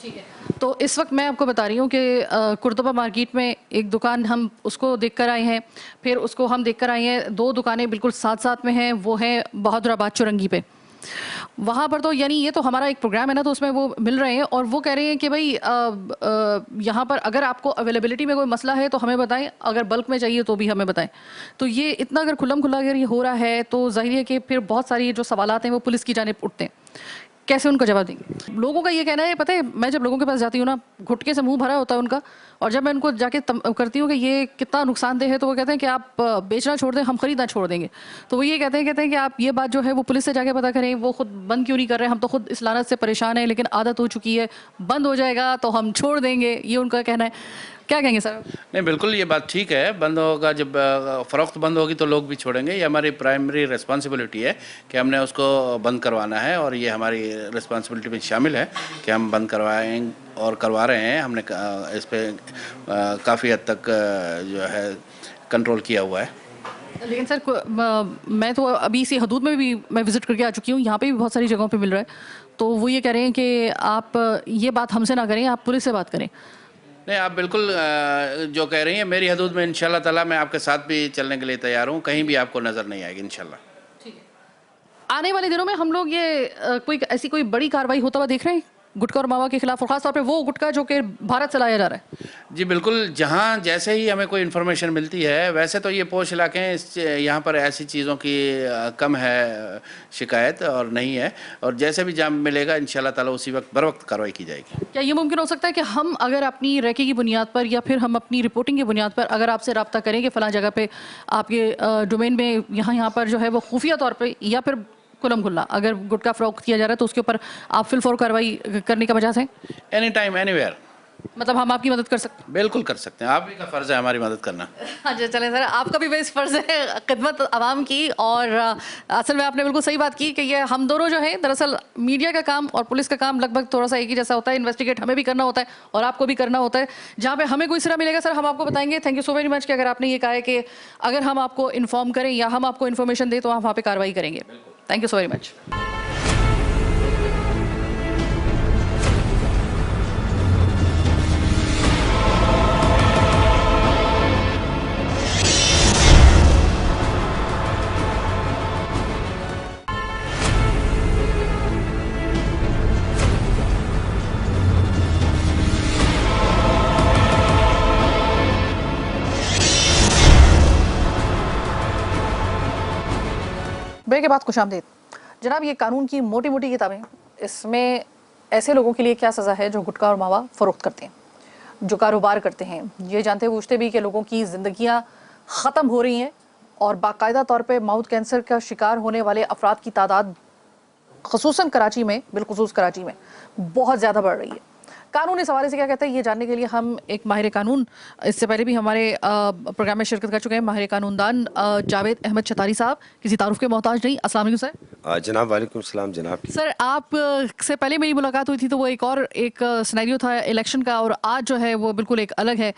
ठीक है, तो इस वक्त मैं आपको बता रही हूँ कि कुर्तुबा मार्केट में एक दुकान हम उसको देख कर आए हैं, फिर उसको हम देख कर आए हैं 2 दुकानें बिल्कुल साथ साथ में हैं, वो है बहादुराबाद चुरंगी पे। वहाँ पर तो यानी ये तो हमारा एक प्रोग्राम है ना, तो उसमें वो मिल रहे हैं और वो कह रहे हैं कि भाई यहाँ पर अगर आपको अवेलेबिलिटी में कोई मसला है तो हमें बताएं, अगर बल्क में चाहिए तो भी हमें बताएं। तो ये इतना अगर खुल्लम खुल्ला अगर ये हो रहा है तो जाहिर है कि फिर बहुत सारी जो सवालात हैं वो पुलिस की जानिब उठते हैं। कैसे उनको जवाब देंगे? लोगों का ये कहना है, पता है, मैं जब लोगों के पास जाती हूँ ना, घुटके से मुंह भरा होता है उनका, और जब मैं उनको जाके करती हूँ कि ये कितना नुकसानदेह है, तो वो कहते हैं कि आप बेचना छोड़ दें, हम खरीदना छोड़ देंगे। तो वो ये कहते हैं कि आप ये बात जो है वो पुलिस से जाके पता करें, वो खुद बंद क्यों नहीं कर रहे, हम तो खुद इस लानत से परेशान हैं, लेकिन आदत हो चुकी है, बंद हो जाएगा तो हम छोड़ देंगे, ये उनका कहना है। क्या कहेंगे सर? नहीं, बिल्कुल ये बात ठीक है, बंद होगा, जब फ़रोख्त बंद होगी तो लोग भी छोड़ेंगे। ये हमारी प्राइमरी रिस्पॉन्सिबिलिटी है कि हमने उसको बंद करवाना है और ये हमारी रिस्पॉन्सिबिलिटी में शामिल है कि हम बंद करवाएंगे और करवा रहे हैं। हमने इस पर काफ़ी हद तक जो है कंट्रोल किया हुआ है। लेकिन सर मैं तो अभी इसी हदूद में भी मैं विज़िट करके आ चुकी हूँ, यहाँ पे भी बहुत सारी जगहों पे मिल रहा है। तो वो ये कह रहे हैं कि आप ये बात हमसे ना करें, आप पुलिस से बात करें। नहीं, आप बिल्कुल जो कह रही हैं मेरी हदूद में इंशाल्लाह ताला मैं आपके साथ भी चलने के लिए तैयार हूँ, कहीं भी आपको नज़र नहीं आएगी इंशाल्लाह। आने वाले दिनों में हम लोग ये कोई ऐसी कोई बड़ी कार्रवाई होता हुआ देख रहे हैं गुटखा और मावा के खिलाफ, और खासतौर पे वो गुटखा जो कि भारत से लाया जा रहा है? जी बिल्कुल, जहाँ जैसे ही हमें कोई इन्फॉर्मेशन मिलती है, वैसे तो ये पोश इलाके हैं, यहाँ पर ऐसी चीज़ों की कम है शिकायत और नहीं है, और जैसे भी जाम मिलेगा इंशाल्लाह ताला उसी वक्त बर वक्त कार्रवाई की जाएगी। क्या ये मुमकिन हो सकता है कि हम अगर अपनी रैकी की बुनियाद पर या फिर हम अपनी रिपोर्टिंग की बुनियाद पर अगर आपसे रब्ता करें कि फ़लाँ जगह पे आपके डोमेन में यहाँ पर जो है वो खुफिया तौर पर या फिर खुलम खुल्ला अगर गुटखा फरोख्त किया जा रहा है तो उसके ऊपर आप फिल फॉर कार्रवाई करने का मजाज है? एनी टाइम एनीवेयर, मतलब हम आपकी मदद कर सकते हैं? बिल्कुल कर सकते हैं, आप भी का फ़र्ज़ है हमारी मदद करना। हाँ जी, चलें सर, आपका भी बेस फ़र्ज़ है खिदमत आवाम की, और असल में आपने बिल्कुल सही बात की कि ये हम दोनों जो है दरअसल मीडिया का काम और पुलिस का काम लगभग थोड़ा सा एक ही जैसा होता है। इन्वेस्टिगेट हमें भी करना होता है और आपको भी करना होता है। जहाँ पे हमें कोई सिरा मिलेगा सर हम आपको बताएंगे। Thank you so very much कि अगर आपने ये कहा है कि अगर हम आपको इन्फॉर्म करें या हम आपको इन्फॉर्मेशन दें तो हम वहाँ पर कार्रवाई करेंगे। Thank you so very much. Break के बाद खुशामदीद जनाब। ये कानून की मोटी मोटी किताबें, इसमें ऐसे लोगों के लिए क्या सज़ा है जो गुटखा और मावा फ़रोख्त करते हैं, जो कारोबार करते हैं, ये जानते पूछते भी कि लोगों की ज़िंदगियां ख़त्म हो रही हैं और बाकायदा तौर पे माउथ कैंसर का शिकार होने वाले अफराद की तादाद ख़ुसूसन कराची में, बिलखुसूस कराची में बहुत ज़्यादा बढ़ रही है। कानून इस हवाले से क्या कहता है ये जानने के लिए हम एक माहिर कानून, इससे पहले भी हमारे प्रोग्राम में शिरकत कर चुके हैं, माहिर कानूनदान जावेद अहमद छतारी साहब, किसी तारुफ के मोहताज नहीं। अस्सलाम वालेकुम सर। जनाब वालेकुम सलाम जनाब। सर आप से पहले मेरी मुलाकात हुई थी तो वो एक सिनेरियो था इलेक्शन का, और आज जो है वो बिल्कुल एक अलग है।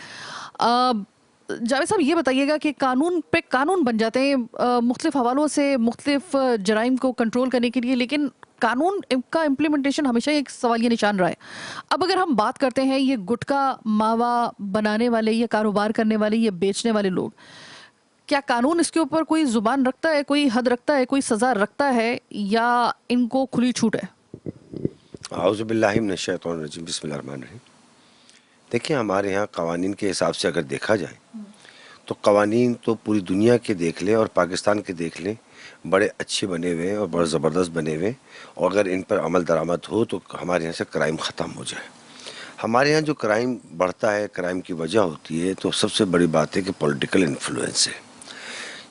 जावेद साहब ये बताइएगा कि कानून पे कानून बन जाते हैं मुख्तलिफ हवालों से मुख्तलिफ जराइम को कंट्रोल करने के लिए, लेकिन कानून का इम्प्लीमेंटेशन हमेशा एक सवालिया निशान रहा है। अब अगर हम बात करते हैं ये गुटखा मावा बनाने वाले, ये कारोबार करने वाले, ये बेचने वाले लोग, क्या कानून इसके ऊपर कोई जुबान रखता है, कोई हद रखता है, कोई सज़ा रखता है, या इनको खुली छूट है? आऊज़ु बिल्लाहि मिनश शैतानिर रजीम, बिस्मिल्लाहिर रहमानिर रहीम। देखिए हमारे यहाँ कवानीन के हिसाब से अगर देखा जाए तो कवानीन तो पूरी दुनिया के देख लें और पाकिस्तान के देख लें, बड़े अच्छे बने हुए हैं और बड़े ज़बरदस्त बने हुए हैं, और अगर इन पर अमल दरामद हो तो हमारे यहाँ से क्राइम ख़त्म हो जाए। हमारे यहाँ जो क्राइम बढ़ता है, क्राइम की वजह होती है, तो सबसे बड़ी बात है कि पॉलिटिकल इन्फ्लुएंस है।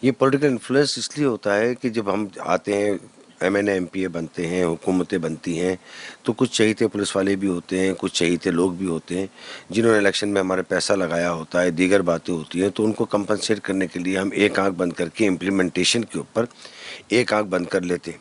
ये पॉलिटिकल इन्फ्लुएंस इसलिए होता है कि जब हम आते हैं MNA MPA बनते हैं, हुकूमतें बनती हैं, तो कुछ चहीते पुलिस वाले भी होते हैं, कुछ चहीते लोग भी होते हैं जिन्होंने इलेक्शन में हमारे पैसा लगाया होता है, दीगर बातें होती हैं, तो उनको कंपनसेट करने के लिए हम एक आंख बंद करके इम्प्लीमेंटेशन के ऊपर एक आंख बंद कर लेते हैं।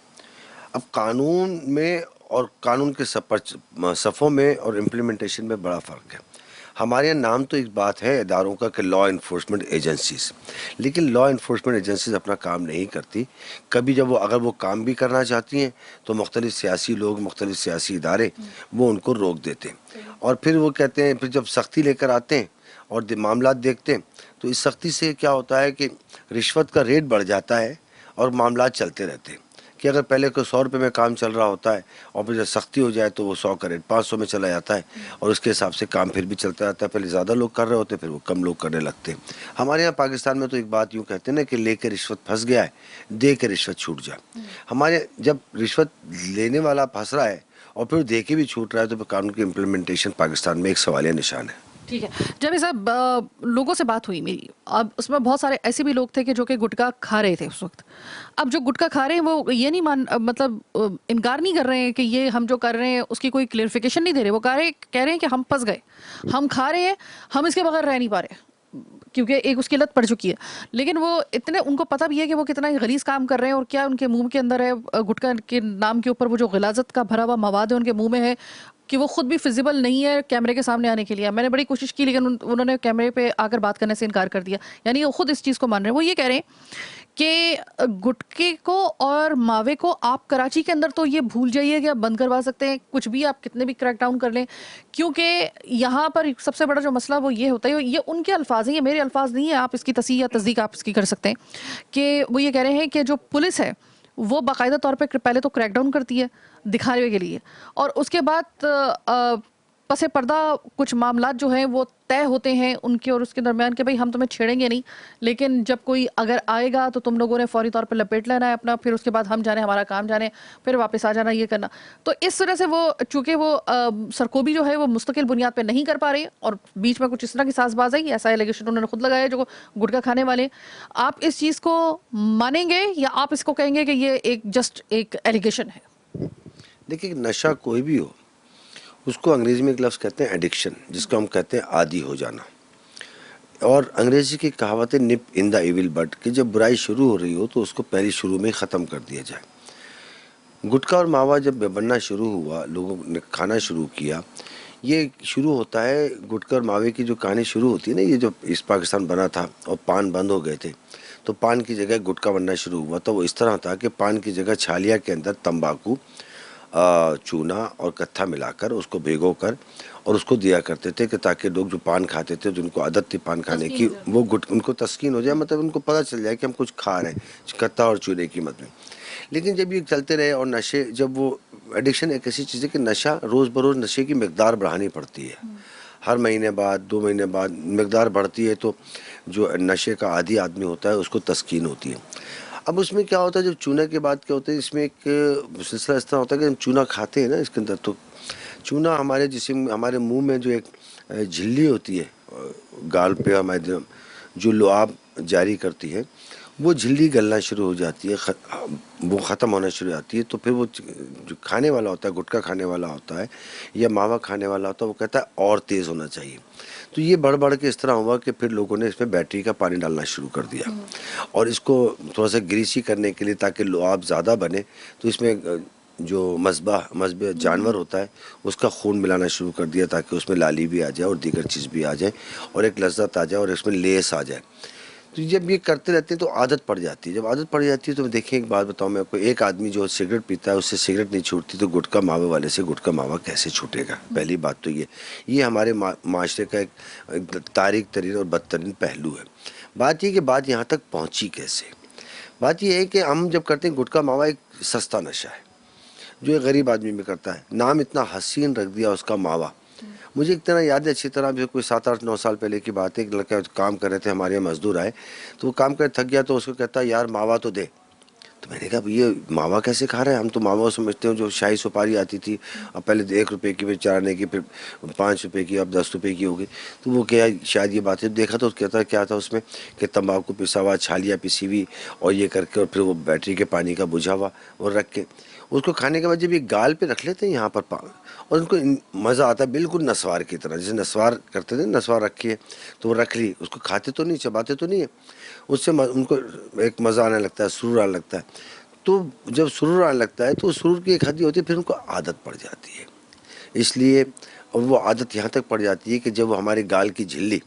अब कानून में और कानून के सफ़ों में और इम्प्लीमेंटेशन में बड़ा फ़र्क है। हमारे यहाँ नाम तो एक बात है इदारों का कि लॉ इन्फोर्समेंट एजेंसीज़, लेकिन लॉ इन्फोर्समेंट एजेंसीज़ अपना काम नहीं करती। कभी जब वो अगर वो काम भी करना चाहती हैं तो मुख्तलिफ सियासी लोग, मुख्तलिफ सियासी इदारे वो उनको रोक देते हैं, और फिर वो कहते हैं, फिर जब सख्ती लेकर आते हैं और मामला देखते हैं तो इस सख्ती से क्या होता है कि रिश्वत का रेट बढ़ जाता है और मामला चलते रहते हैं। कि अगर पहले कोई 100 रुपये में काम चल रहा होता है और फिर जब सख्ती हो जाए तो वो 100 का रेट 500 में चला जाता है, और उसके हिसाब से काम फिर भी चलता रहता है। पहले ज़्यादा लोग कर रहे होते, फिर वो कम लोग करने लगते हैं। हमारे यहाँ पाकिस्तान में तो एक बात यूँ कहते हैं ना कि लेके रिश्वत फंस गया है, दे के रिश्वत छूट जा। हमारे जब रिश्वत लेने वाला फंस रहा है और फिर दे के भी छूट रहा है तो फिर कानून की इम्प्लीमेंटेशन पाकिस्तान में एक सवालिया निशान है। ठीक है, जब साहब लोगों से बात हुई मेरी, अब उसमें बहुत सारे ऐसे भी लोग थे कि जो कि गुटखा खा रहे थे उस वक्त। अब जो गुटखा खा रहे हैं वो ये नहीं मतलब इनकार नहीं कर रहे हैं कि ये हम जो कर रहे हैं उसकी कोई क्लियरिफिकेशन नहीं दे रहे। वो कह रहे हैं कि हम फंस गए, हम खा रहे हैं, हम इसके बगैर रह नहीं पा रहे क्योंकि एक उसकी लत पड़ चुकी है। लेकिन वो इतने, उनको पता भी है कि वो कितना गलीज़ काम कर रहे हैं और क्या उनके मुंह के अंदर है, गुटखा के नाम के ऊपर वो जो गिलाजत का भरा हुआ मवाद है उनके मुंह में है, कि वो खुद भी फिजिबल नहीं है कैमरे के सामने आने के लिए। मैंने बड़ी कोशिश की लेकिन उन्होंने कैमरे पे आकर बात करने से इनकार कर दिया, यानी वो खुद इस चीज़ को मान रहे हैं। वो ये कह रहे हैं कि गुटखे को और मावे को आप कराची के अंदर तो ये भूल जाइए कि आप बंद करवा सकते हैं, कुछ भी आप कितने भी क्रैकडाउन कर लें, क्योंकि यहाँ पर सबसे बड़ा जो मसला वो ये होता है, ये उनके अल्फाज हैं, ये मेरे अल्फाज नहीं है, आप इसकी तस्दीक या तस्दीक आप इसकी कर सकते हैं कि वो ये कह रहे हैं कि जो पुलिस है वो बाकायदा तौर पे पहले तो क्रैकडाउन करती है दिखाने के लिए, और उसके बाद पसे पर्दा कुछ मामलात जो हैं वो तय होते हैं उनके और उसके दरमियान कि भाई हम तुम्हें छेड़ेंगे नहीं, लेकिन जब कोई अगर आएगा तो तुम लोगों ने फौरी तौर पर लपेट लेना है अपना, फिर उसके बाद हम जाने हमारा काम जाने, फिर वापस आ जाना, ये करना। तो इस तरह से वो चूँकि वो सरकोबी जो है वो मुस्तकिल बुनियाद पर नहीं कर पा रही, और बीच में कुछ इस तरह की साजबाज आई, ऐसा एलिगेशन उन्होंने खुद लगाया जो गुटखा खाने वाले। आप इस चीज़ को मानेंगे या आप इसको कहेंगे कि ये एक जस्ट एक एलिगेशन है? देखिए, नशा कोई भी हो उसको अंग्रेजी में एक लफ्ज़ कहते हैं एडिक्शन, जिसको हम कहते हैं आदी हो जाना। और अंग्रेजी की कहावत है निप इन द इविल बड, कि जब बुराई शुरू हो रही हो तो उसको पहले शुरू में ख़त्म कर दिया जाए। गुटखा और मावा जब बनना शुरू हुआ, लोगों ने खाना शुरू किया, ये शुरू होता है गुटखा और मावे की जो कहानी शुरू होती है ना, ये जब ईस्ट पाकिस्तान बना था और पान बंद हो गए थे तो पान की जगह गुटखा बनना शुरू हुआ। तो वो इस तरह था कि पान की जगह छालिया के अंदर तंबाकू, चूना और कत्था मिलाकर उसको भिगोकर और उसको दिया करते थे कि ताकि लोग जो पान खाते थे, जिनको आदत थी पान खाने की, वो उनको तस्कीन हो जाए, मतलब उनको पता चल जाए कि हम कुछ खा रहे हैं कत्था और चूने की मत में। लेकिन जब ये चलते रहे और नशे, जब वो एडिक्शन एक ऐसी चीज़ है कि नशा रोज़ बरोज़ नशे की मकदार बढ़ानी पड़ती है, हर महीने बाद 2 महीने बाद मकदार बढ़ती है, तो जो नशे का आदी आदमी होता है उसको तस्कीन होती है। अब उसमें क्या होता है, जब चूना के बाद क्या होता है, इसमें एक सिलसिला इस तरह होता है कि हम चूना खाते हैं ना, इसके अंदर तो चूना हमारे जिस्म, हमारे मुंह में जो एक झिल्ली होती है गाल पे हमारे, जो लुआब जारी करती है, वो झिल्ली गलना शुरू हो जाती है, वो ख़त्म होना शुरू हो जाती है। तो फिर वो जो खाने वाला होता है, गुटखा खाने वाला होता है या मावा खाने वाला होता है, वो कहता है और तेज़ होना चाहिए। तो ये बढ़ बढ़ के इस तरह हुआ कि फिर लोगों ने इसमें बैटरी का पानी डालना शुरू कर दिया, और इसको थोड़ा सा ग्रीसी करने के लिए ताकि लुआब ज़्यादा बने, तो इसमें जो मज़बा जानवर होता है उसका खून मिलाना शुरू कर दिया ताकि उसमें लाली भी आ जाए और दीगर चीज़ भी आ जाए और एक लज्जत आ जाए और इसमें लेस आ जाए। तो जब ये करते रहते हैं तो आदत पड़ जाती है। जब आदत पड़ जाती है तो देखिए, एक बात बताऊं मैं आपको, एक आदमी जो सिगरेट पीता है उससे सिगरेट नहीं छूटती, तो गुटखा मावे वाले से गुटखा मावा कैसे छूटेगा? पहली बात तो ये हमारे माशरे का एक तारीख तरीन और बदतरीन पहलू है। बात ये कि बात यहाँ तक पहुँची कैसे? बात ये है कि हम जब करते हैं, गुटखा मावा एक सस्ता नशा है जो एक गरीब आदमी में करता है। नाम इतना हसीन रख दिया उसका, मावा। मुझे एक तरह याद है अच्छी तरह, जो कोई 7-8-9 साल पहले की बात है, एक लड़का काम कर रहे थे हमारे यहाँ, मजदूर आए तो वो काम कर थक गया तो उसको कहता यार मावा तो दे। तो मैंने कहा ये मावा कैसे खा रहे हैं? हम तो मावा समझते हो जो शाही सुपारी आती थी, अब पहले 1 रुपये की, फिर 4 आने की, फिर 5 रुपये की, अब 10 रुपये की हो गई। तो वो क्या, शायद ये बात है, देखा तो कहता क्या था उसमें कि तंबाकू पिसा हुआ, छालिया पिसी हुई और ये करके, और फिर वो बैटरी के पानी का बुझा हुआ और रख के उसको खाने के बाद जब ये गाल पे रख लेते हैं यहाँ पर और उनको मज़ा आता है, बिल्कुल नस्वार की तरह, जैसे नस्वार करते थे, नस्वार रखी है तो वो रख ली, उसको खाते तो नहीं, चबाते तो नहीं है, उससे उनको एक मज़ा आने लगता है, सुरूर आने लगता है। तो जब सुरूर आने लगता है तो सुरूर की एक हद होती है, फिर उनको आदत पड़ जाती है। इसलिए और वो आदत यहाँ तक पड़ जाती है कि जब वो हमारे गाल की झिल्ली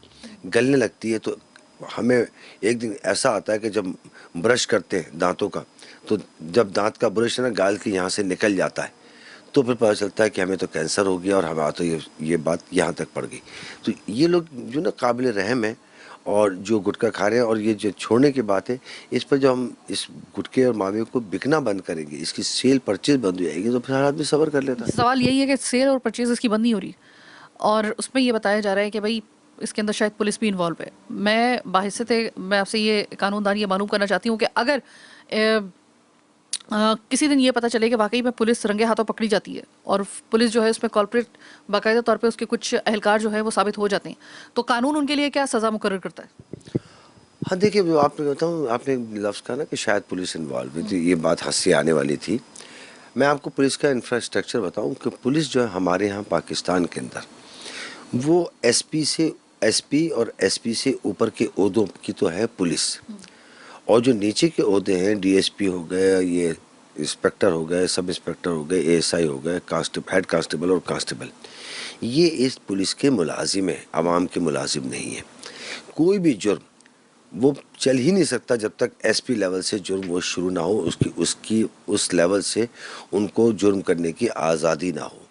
गलने लगती है तो हमें एक दिन ऐसा आता है कि जब ब्रश करते हैं दांतों का, तो जब दांत का ब्रश है ना गाल के यहाँ से निकल जाता है, तो फिर पता चलता है कि हमें तो कैंसर हो गया और हमें तो ये बात यहाँ तक पड़ गई। तो ये लोग जो ना काबिल रहम है, और जो गुटखा खा रहे हैं, और ये जो छोड़ने की बात है, इस पर जब हम इस गुटखे और मावे को बिकना बंद करेंगे, इसकी सेल परचेज बंद हो जाएगी, तो फिर हर आदमी सब्र कर लेता है। सवाल यही है कि सेल और परचेज इसकी बंद नहीं हो रही, और उसमें ये बताया जा रहा है कि भाई इसके अंदर शायद पुलिस भी इन्वॉल्व है। मैं बाहिस्सत मैं आपसे ये कानूनदान ये मालूम करना चाहती हूँ कि अगर किसी दिन ये पता चले कि वाकई में पुलिस रंगे हाथों पकड़ी जाती है और पुलिस जो है उसमें कॉर्पोरेट बाकायदा तौर पे उसके कुछ अहलकार जो है वो साबित हो जाते हैं, तो कानून उनके लिए क्या सज़ा मुकर्रर करता है? हाँ देखिए, आपने बताऊँ, आपने लफ्ज़ कहा ना कि शायद पुलिस इन्वॉल्व हुई थी, ये बात हंसी आने वाली थी। मैं आपको पुलिस का इंफ्रास्ट्रक्चर बताऊँ कि पुलिस जो है हमारे यहाँ पाकिस्तान के अंदर, वो एसपी और एसपी से ऊपर के ओहदों की तो है पुलिस, और जो नीचे के ओहदे हैं, डीएसपी हो गए, ये इंस्पेक्टर हो गए, सब इंस्पेक्टर हो गए, एएसआई हो गए, हेड कांस्टेबल और कांस्टेबल, ये इस पुलिस के मुलाजिम हैं, आवाम के मुलाजिम नहीं है। कोई भी जुर्म वो चल ही नहीं सकता जब तक एसपी लेवल से जुर्म वो शुरू ना हो, उसकी उस लेवल से उनको जुर्म करने की आज़ादी ना हो,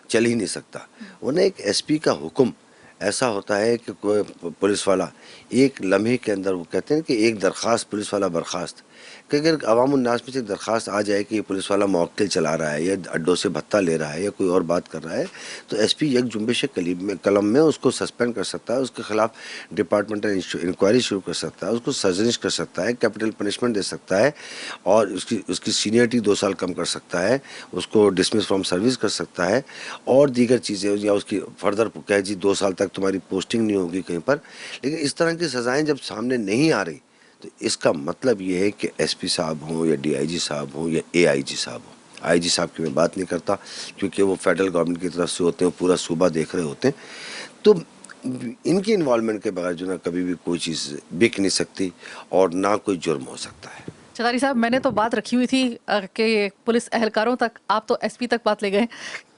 चल ही नहीं सकता। वरना एक एसपी का हुक्म ऐसा होता है कि कोई पुलिस वाला एक लम्हे के अंदर, वो कहते हैं कि एक दरख्वास्त पुलिस वाला बर्खास्त, कि अगर अवाम उन्नास में से एक दरख्वास्त आ जाए कि ये पुलिस वाला मौक्किल चला रहा है या अड्डों से भत्ता ले रहा है या कोई और बात कर रहा है, तो एसपी एक जुम्बिश कलम में उसको सस्पेंड कर सकता है, उसके खिलाफ डिपार्टमेंटल इंक्वायरी शुरू कर सकता है, उसको सर्जनिश कर सकता है, कैपिटल पनिशमेंट दे सकता है और उसकी सीनियरिटी 2 साल कम कर सकता है, उसको डिसमिस फ्रॉम सर्विस कर सकता है और दीगर चीज़ें, या उसकी फर्दर कहे जी 2 साल तक तुम्हारी पोस्टिंग नहीं होगी कहीं पर। लेकिन इस तरह की सज़ाएँ जब सामने नहीं आ रही तो इसका मतलब ये है कि एसपी साहब हों या डीआईजी साहब हों या एआईजी साहब हों, आईजी साहब की मैं बात नहीं करता क्योंकि वो फेडरल गवर्नमेंट की तरफ से होते हैं, पूरा सूबा देख रहे होते हैं, तो इनकी इन्वॉल्वमेंट के बगैर जो ना कभी भी कोई चीज़ बिक नहीं सकती और ना कोई जुर्म हो सकता है। चौधरी साहब, मैंने तो बात रखी हुई थी कि पुलिस एहलकारों तक, आप तो एसपी तक बात ले गए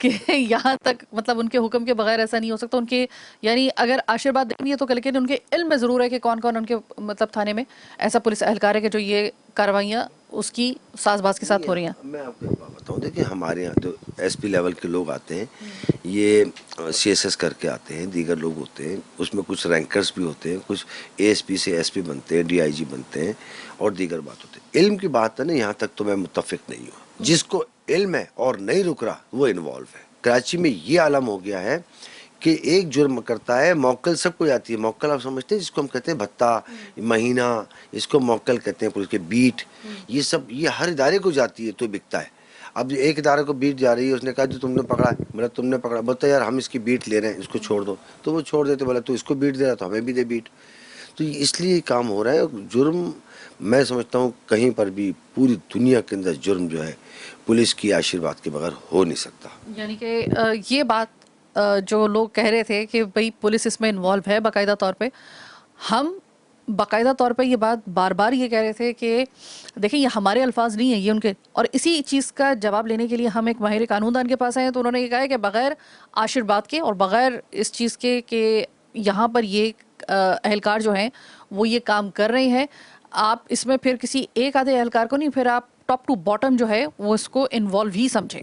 कि यहाँ तक मतलब उनके हुक्म के बगैर ऐसा नहीं हो सकता। उनके यानी अगर आशीर्वाद देंगे है तो लेकिन उनके इल्म में ज़रूर है कि कौन कौन उनके मतलब थाने में ऐसा पुलिस एहलकार है कि जो ये कार्रवाइयाँ उसकी साजबाज के साथ हो रही हैं। मैं आपको एक बात बताऊँ, देखिए हमारे यहाँ जो एसपी लेवल के लोग आते हैं, ये सीएसएस करके आते हैं, दीगर लोग होते हैं, उसमें कुछ रैंकर्स भी होते हैं, कुछ एएसपी से एसपी बनते हैं, डीआईजी बनते हैं और दीगर बात होती है। इल्म की बात है ना, यहाँ तक तो मैं मुत्तफिक नहीं हूँ। जिसको इल्म है और नहीं रुक रहा वो इन्वॉल्व है। कराची में ये आलम हो गया है कि एक जुर्म करता है, मौक्कल सबको आती है। मौक्कल आप समझते हैं जिसको हम कहते हैं भत्ता, महीना, इसको मौक्कल कहते हैं, पुलिस के बीट, ये सब ये हर इदारे को जाती है तो बिकता है। अब एक इदारे को बीट जा रही है, उसने कहा जो तुमने पकड़ा है, मतलब तुमने पकड़ा, बोलता यार हम इसकी बीट ले रहे हैं, इसको छोड़ दो, तो वो छोड़ देते, बोला तो इसको बीट दे रहा तो हमें भी दे बीट। तो इसलिए काम हो रहा है। जुर्म मैं समझता हूँ कहीं पर भी पूरी दुनिया के अंदर जुर्म जो है पुलिस की आशीर्वाद के बगैर हो नहीं सकता। यानी कि ये बात जो लोग कह रहे थे कि भाई पुलिस इसमें इन्वॉल्व है बाकायदा तौर पे, हम बाकायदा तौर पे ये बात बार बार ये कह रहे थे कि देखिए ये हमारे अल्फाज नहीं है, ये उनके, और इसी चीज़ का जवाब लेने के लिए हम एक माहिर कानूनदान के पास आए तो उन्होंने ये कहा है कि बग़ैर आशीर्वाद के और बग़ैर इस चीज़ के कि यहाँ पर ये एहलकार जो हैं वो ये काम कर रहे हैं, आप इसमें फिर किसी एक आधे एहलकार को नहीं, फिर आप टॉप टू बॉटम जो है वो इसको इन्वॉल्व ही समझें।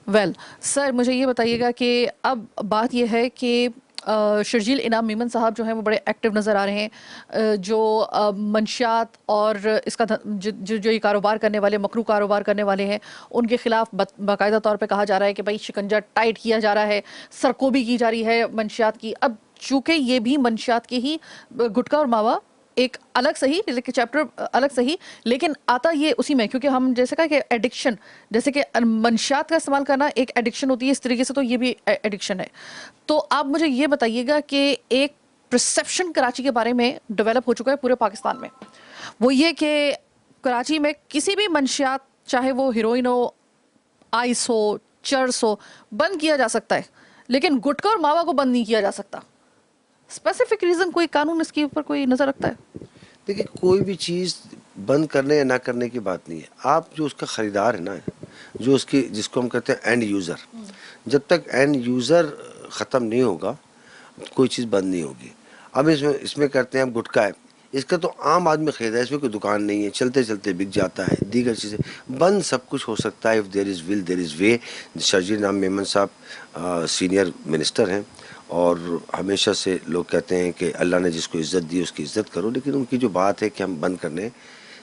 वेल सर, मुझे ये बताइएगा कि अब बात ये है कि शर्जील इनाम मेमन साहब जो हैं वो बड़े एक्टिव नज़र आ रहे हैं, जो मंशियात और इसका जो ये कारोबार करने वाले, मकरू कारोबार करने वाले हैं, उनके खिलाफ बाकायदा तौर पे कहा जा रहा है कि भाई शिकंजा टाइट किया जा रहा है, सरकोबी की जा रही है मंशियात की। अब चूँकि ये भी मंशियात की ही, गुटखा और मावा एक अलग सही चैप्टर अलग सही, लेकिन आता ये उसी में, क्योंकि हम जैसे कहा कि एडिक्शन, जैसे कि मंशियात का इस्तेमाल करना एक एडिक्शन होती है, इस तरीके से तो ये भी एडिक्शन है। तो आप मुझे ये बताइएगा कि एक परसेप्शन कराची के बारे में डेवलप हो चुका है पूरे पाकिस्तान में, वो ये कि कराची में किसी भी मंशियात, चाहे वो हीरोइन हो, आइस हो, चर्स हो, बंद किया जा सकता है, लेकिन गुटखा और मावा को बंद नहीं किया जा सकता। स्पेसिफिक रीज़न, कोई कानून इसके ऊपर कोई नज़र रखता है? देखिए कोई भी चीज़ बंद करने या ना करने की बात नहीं है। आप जो उसका ख़रीदार है ना, जो उसकी, जिसको हम कहते हैं एंड यूज़र, जब तक एंड यूज़र ख़त्म नहीं होगा कोई चीज़ बंद नहीं होगी। अब इसमें करते हैं, अब गुटखा है, इसका तो आम आदमी ख़रीदा है, इसमें कोई दुकान नहीं है, चलते चलते बिक जाता है। दीगर चीज़ें बंद सब कुछ हो सकता है, if there is will there is way. Sharjeel Inam Memon साहब सीनियर मिनिस्टर हैं और हमेशा से लोग कहते हैं कि अल्लाह ने जिसको इज़्ज़त दी उसकी इज़्ज़त करो, लेकिन उनकी जो बात है कि हम बंद करने,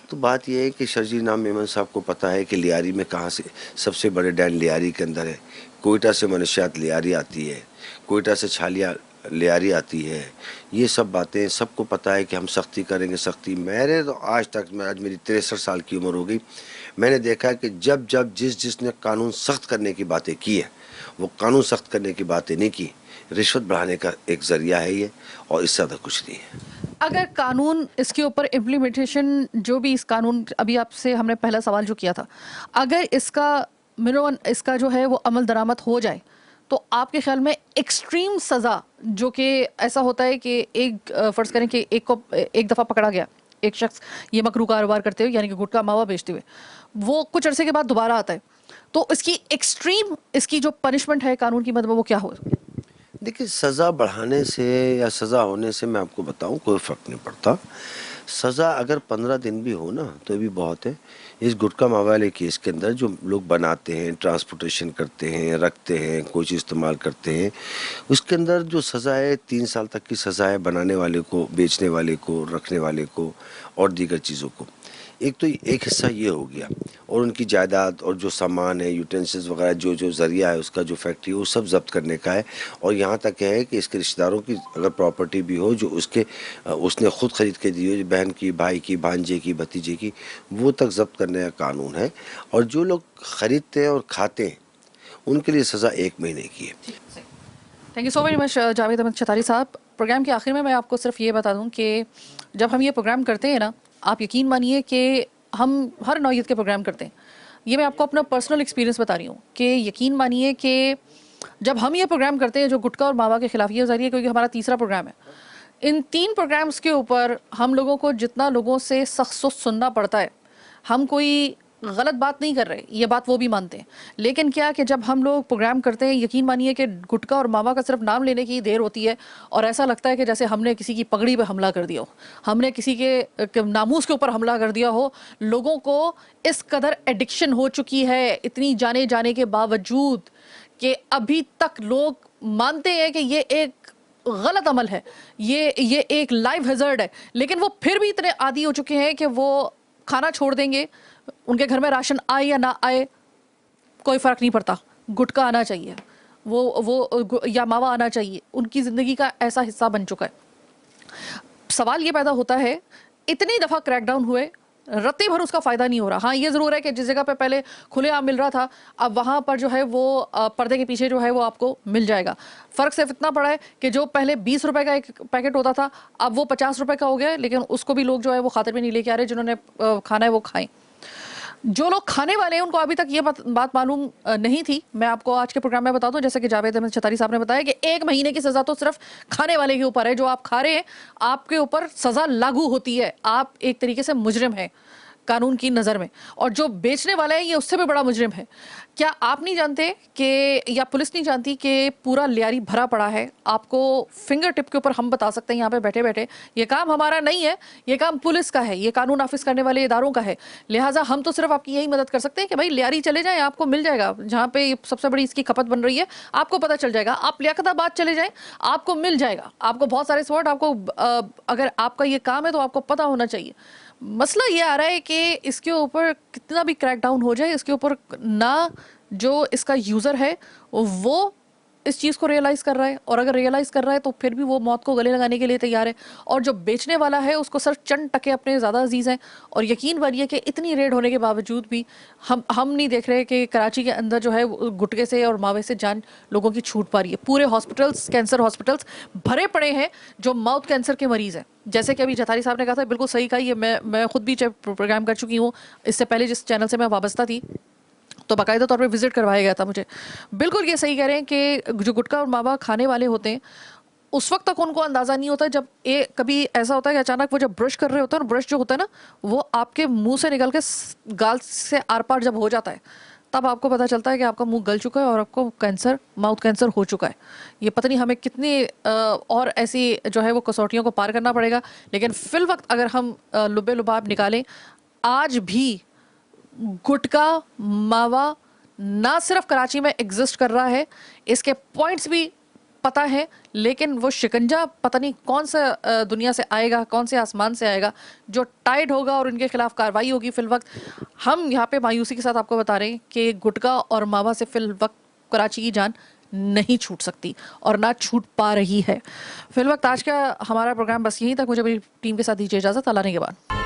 तो बात यह है कि शर्जील इनाम मेमन साहब को पता है कि लियारी में कहाँ से सबसे बड़े डैन लियारी के अंदर है, कोयटा से मनशियात लियारी आती है, कोयटा से छालिया लियारी आती है, ये सब बातें सबको पता है कि हम सख्ती करेंगे। सख्ती मेरे तो आज तक, मैं आज मेरी 63 साल की उम्र हो गई, मैंने देखा है कि जब जब जिसने कानून सख्त करने की बातें की है वो कानून सख्त करने की बातें नहीं की, रिश्वत बढ़ाने का एक ज़रिया है ये, और इससे ज़्यादा कुछ नहीं है। अगर कानून, इसके ऊपर इम्प्लीमेंटेशन, जो भी इस कानून, अभी आपसे हमने पहला सवाल जो किया था, अगर इसका मिनिमम, इसका जो है वो अमल दरामद हो जाए, तो आपके ख्याल में एक्सट्रीम सज़ा, जो कि ऐसा होता है कि एक फ़र्ज़ करें कि एक दफ़ा पकड़ा गया एक शख्स ये मकरू कारोबार करते हुए, यानी कि गुटखा मावा बेचते हुए, वो कुछ अरसे के बाद दोबारा आता है, तो इसकी एक्सट्रीम, इसकी जो पनिशमेंट है कानून की मदद में, वो क्या हो? देखिए सज़ा बढ़ाने से या सज़ा होने से मैं आपको बताऊं कोई फ़र्क नहीं पड़ता। सज़ा अगर 15 दिन भी हो ना तो भी बहुत है। इस गुटखा मावा वाले केस के अंदर जो लोग बनाते हैं, ट्रांसपोर्टेशन करते हैं, रखते हैं, कोई चीज़ इस्तेमाल करते हैं, उसके अंदर जो सज़ा है 3 साल तक की सज़ा है बनाने वाले को, बेचने वाले को, रखने वाले को और दीगर चीज़ों को। एक तो एक हिस्सा ये हो गया और उनकी जायदाद और जो सामान है, यूटेंसिल्स वगैरह, जो जो ज़रिया है उसका, जो फैक्ट्री है, वो सब जब्त करने का है। और यहाँ तक है कि इसके रिश्तेदारों की अगर प्रॉपर्टी भी हो जो उसने खुद ख़रीद के दी हो, बहन की, भाई की, भांजे की, भतीजे की, वो तक जब्त करने का कानून है। और जो लोग ख़रीदते हैं और खाते हैं उनके लिए सज़ा 1 महीने की है। Thank you so very much Javed Ahmad Chhatari साहब। प्रोग्राम के आखिर में मैं आपको सिर्फ ये बता दूं कि जब हम ये प्रोग्राम करते हैं ना, आप यकीन मानिए कि हम हर नौयत के प्रोग्राम करते हैं। ये मैं आपको अपना पर्सनल एक्सपीरियंस बता रही हूँ कि यकीन मानिए कि जब हम ये प्रोग्राम करते हैं जो गुटखा और मावा के ख़िलाफ़, ये ज़रिए क्योंकि हमारा तीसरा प्रोग्राम है, इन 3 प्रोग्राम्स के ऊपर हम लोगों को जितना लोगों से सख्त सुनना पड़ता है, हम कोई गलत बात नहीं कर रहे, ये बात वो भी मानते हैं। लेकिन क्या कि जब हम लोग प्रोग्राम करते हैं, यकीन मानिए कि गुटखा और मावा का सिर्फ नाम लेने की देर होती है और ऐसा लगता है कि जैसे हमने किसी की पगड़ी पे हमला कर दिया हो, हमने किसी के नामूस के ऊपर हमला कर दिया हो। लोगों को इस कदर एडिक्शन हो चुकी है, इतनी जाने जाने के बावजूद, कि अभी तक लोग मानते हैं कि ये एक गलत अमल है, ये एक लाइफ हैज़र्ड है, लेकिन वो फिर भी इतने आदी हो चुके हैं कि वो खाना छोड़ देंगे। उनके घर में राशन आए या ना आए कोई फ़र्क नहीं पड़ता, गुटखा आना चाहिए, वो या मावा आना चाहिए, उनकी ज़िंदगी का ऐसा हिस्सा बन चुका है। सवाल ये पैदा होता है, इतनी दफ़ा क्रैकडाउन हुए, रत्ती भर उसका फ़ायदा नहीं हो रहा। हाँ, ये ज़रूर है कि जिस जगह पे पहले खुलेआम मिल रहा था, अब वहाँ पर जो है वो पर्दे के पीछे जो है वो आपको मिल जाएगा। फ़र्क सिर्फ इतना पड़ा है कि जो पहले 20 रुपए का एक पैकेट होता था, अब वो 50 रुपए का हो गया है, लेकिन उसको भी लोग जो है वो खातिर में नहीं लेके आ रहे। जिन्होंने खाना है वो खाएं। जो लोग खाने वाले हैं उनको अभी तक ये बात मालूम नहीं थी। मैं आपको आज के प्रोग्राम में बता दूं, जैसे कि जावेद अहमद छतारी साहब ने बताया कि 1 महीने की सज़ा तो सिर्फ खाने वाले के ऊपर है। जो आप खा रहे हैं, आपके ऊपर सज़ा लागू होती है, आप एक तरीके से मुजरिम हैं कानून की नज़र में। और जो बेचने वाला है ये उससे भी बड़ा मुजरिम है। क्या आप नहीं जानते कि, या पुलिस नहीं जानती कि पूरा लियारी भरा पड़ा है? आपको फिंगर टिप के ऊपर हम बता सकते हैं यहाँ पे बैठे बैठे, ये काम हमारा नहीं है, ये काम पुलिस का है, ये कानून नाफिज करने वाले इदारों का है। लिहाजा हम तो सिर्फ आपकी यही मदद कर सकते हैं कि भाई लियारी चले जाएं, आपको मिल जाएगा। जहाँ पे सबसे बड़ी इसकी खपत बन रही है आपको पता चल जाएगा। आप लियाकताबाद चले जाएँ, आपको मिल जाएगा। आपको बहुत सारे स्पॉट, आपको अगर आपका ये काम है तो आपको पता होना चाहिए। मसला ये आ रहा है कि इसके ऊपर कितना भी क्रैकडाउन हो जाए, इसके ऊपर ना जो इसका यूज़र है वो इस चीज़ को रियलाइज़ कर रहा है, और अगर रियलाइज़ कर रहा है तो फिर भी वो मौत को गले लगाने के लिए तैयार है। और जो बेचने वाला है उसको सिर्फ चंद टके अपने ज़्यादा अजीज़ हैं। और यकीन मानिए कि इतनी रेड होने के बावजूद भी हम नहीं देख रहे कि कराची के अंदर जो है गुटखे से और मावे से जान लोगों की छूट पा रही है। पूरे हॉस्पिटल्स, कैंसर हॉस्पिटल्स भरे पड़े हैं जो माउथ कैंसर के मरीज़ हैं। जैसे कि अभी छतारी साहब ने कहा था, बिल्कुल सही कहा। ये मैं खुद भी प्रोग्राम कर चुकी हूँ, इससे पहले जिस चैनल से मैं वाबस्ता थी तो बाकायदा तौर पे विज़िट करवाया गया था मुझे। बिल्कुल ये सही कह रहे हैं कि जो गुटखा और मावा खाने वाले होते हैं उस वक्त तक उनको अंदाज़ा नहीं होता। जब कभी ऐसा होता है कि अचानक वो जब ब्रश कर रहे होते हैं, ब्रश जो होता है ना वो आपके मुंह से निकल के गाल से आर पार जब हो जाता है, तब आपको पता चलता है कि आपका मुंह गल चुका है और आपको कैंसर, माउथ कैंसर हो चुका है। ये पता नहीं हमें कितनी और ऐसी जो है वो कसौटियों को पार करना पड़ेगा। लेकिन फिल वक्त अगर हम लुबे लुबाब निकालें, आज भी गुटखा मावा ना सिर्फ कराची में एग्जिस्ट कर रहा है, इसके पॉइंट्स भी पता है, लेकिन वो शिकंजा पता नहीं कौन सा दुनिया से आएगा, कौन से आसमान से आएगा जो टाइट होगा और इनके खिलाफ कार्रवाई होगी। फिल वक्त हम यहाँ पे मायूसी के साथ आपको बता रहे हैं कि गुटखा और मावा से फिल वक्त कराची की जान नहीं छूट सकती और ना छूट पा रही है। फिल वक्त आज का हमारा प्रोग्राम बस यहीं तक। मुझे मेरी टीम के साथ दीजिए इजाज़त। अल्लाह ने के बाद।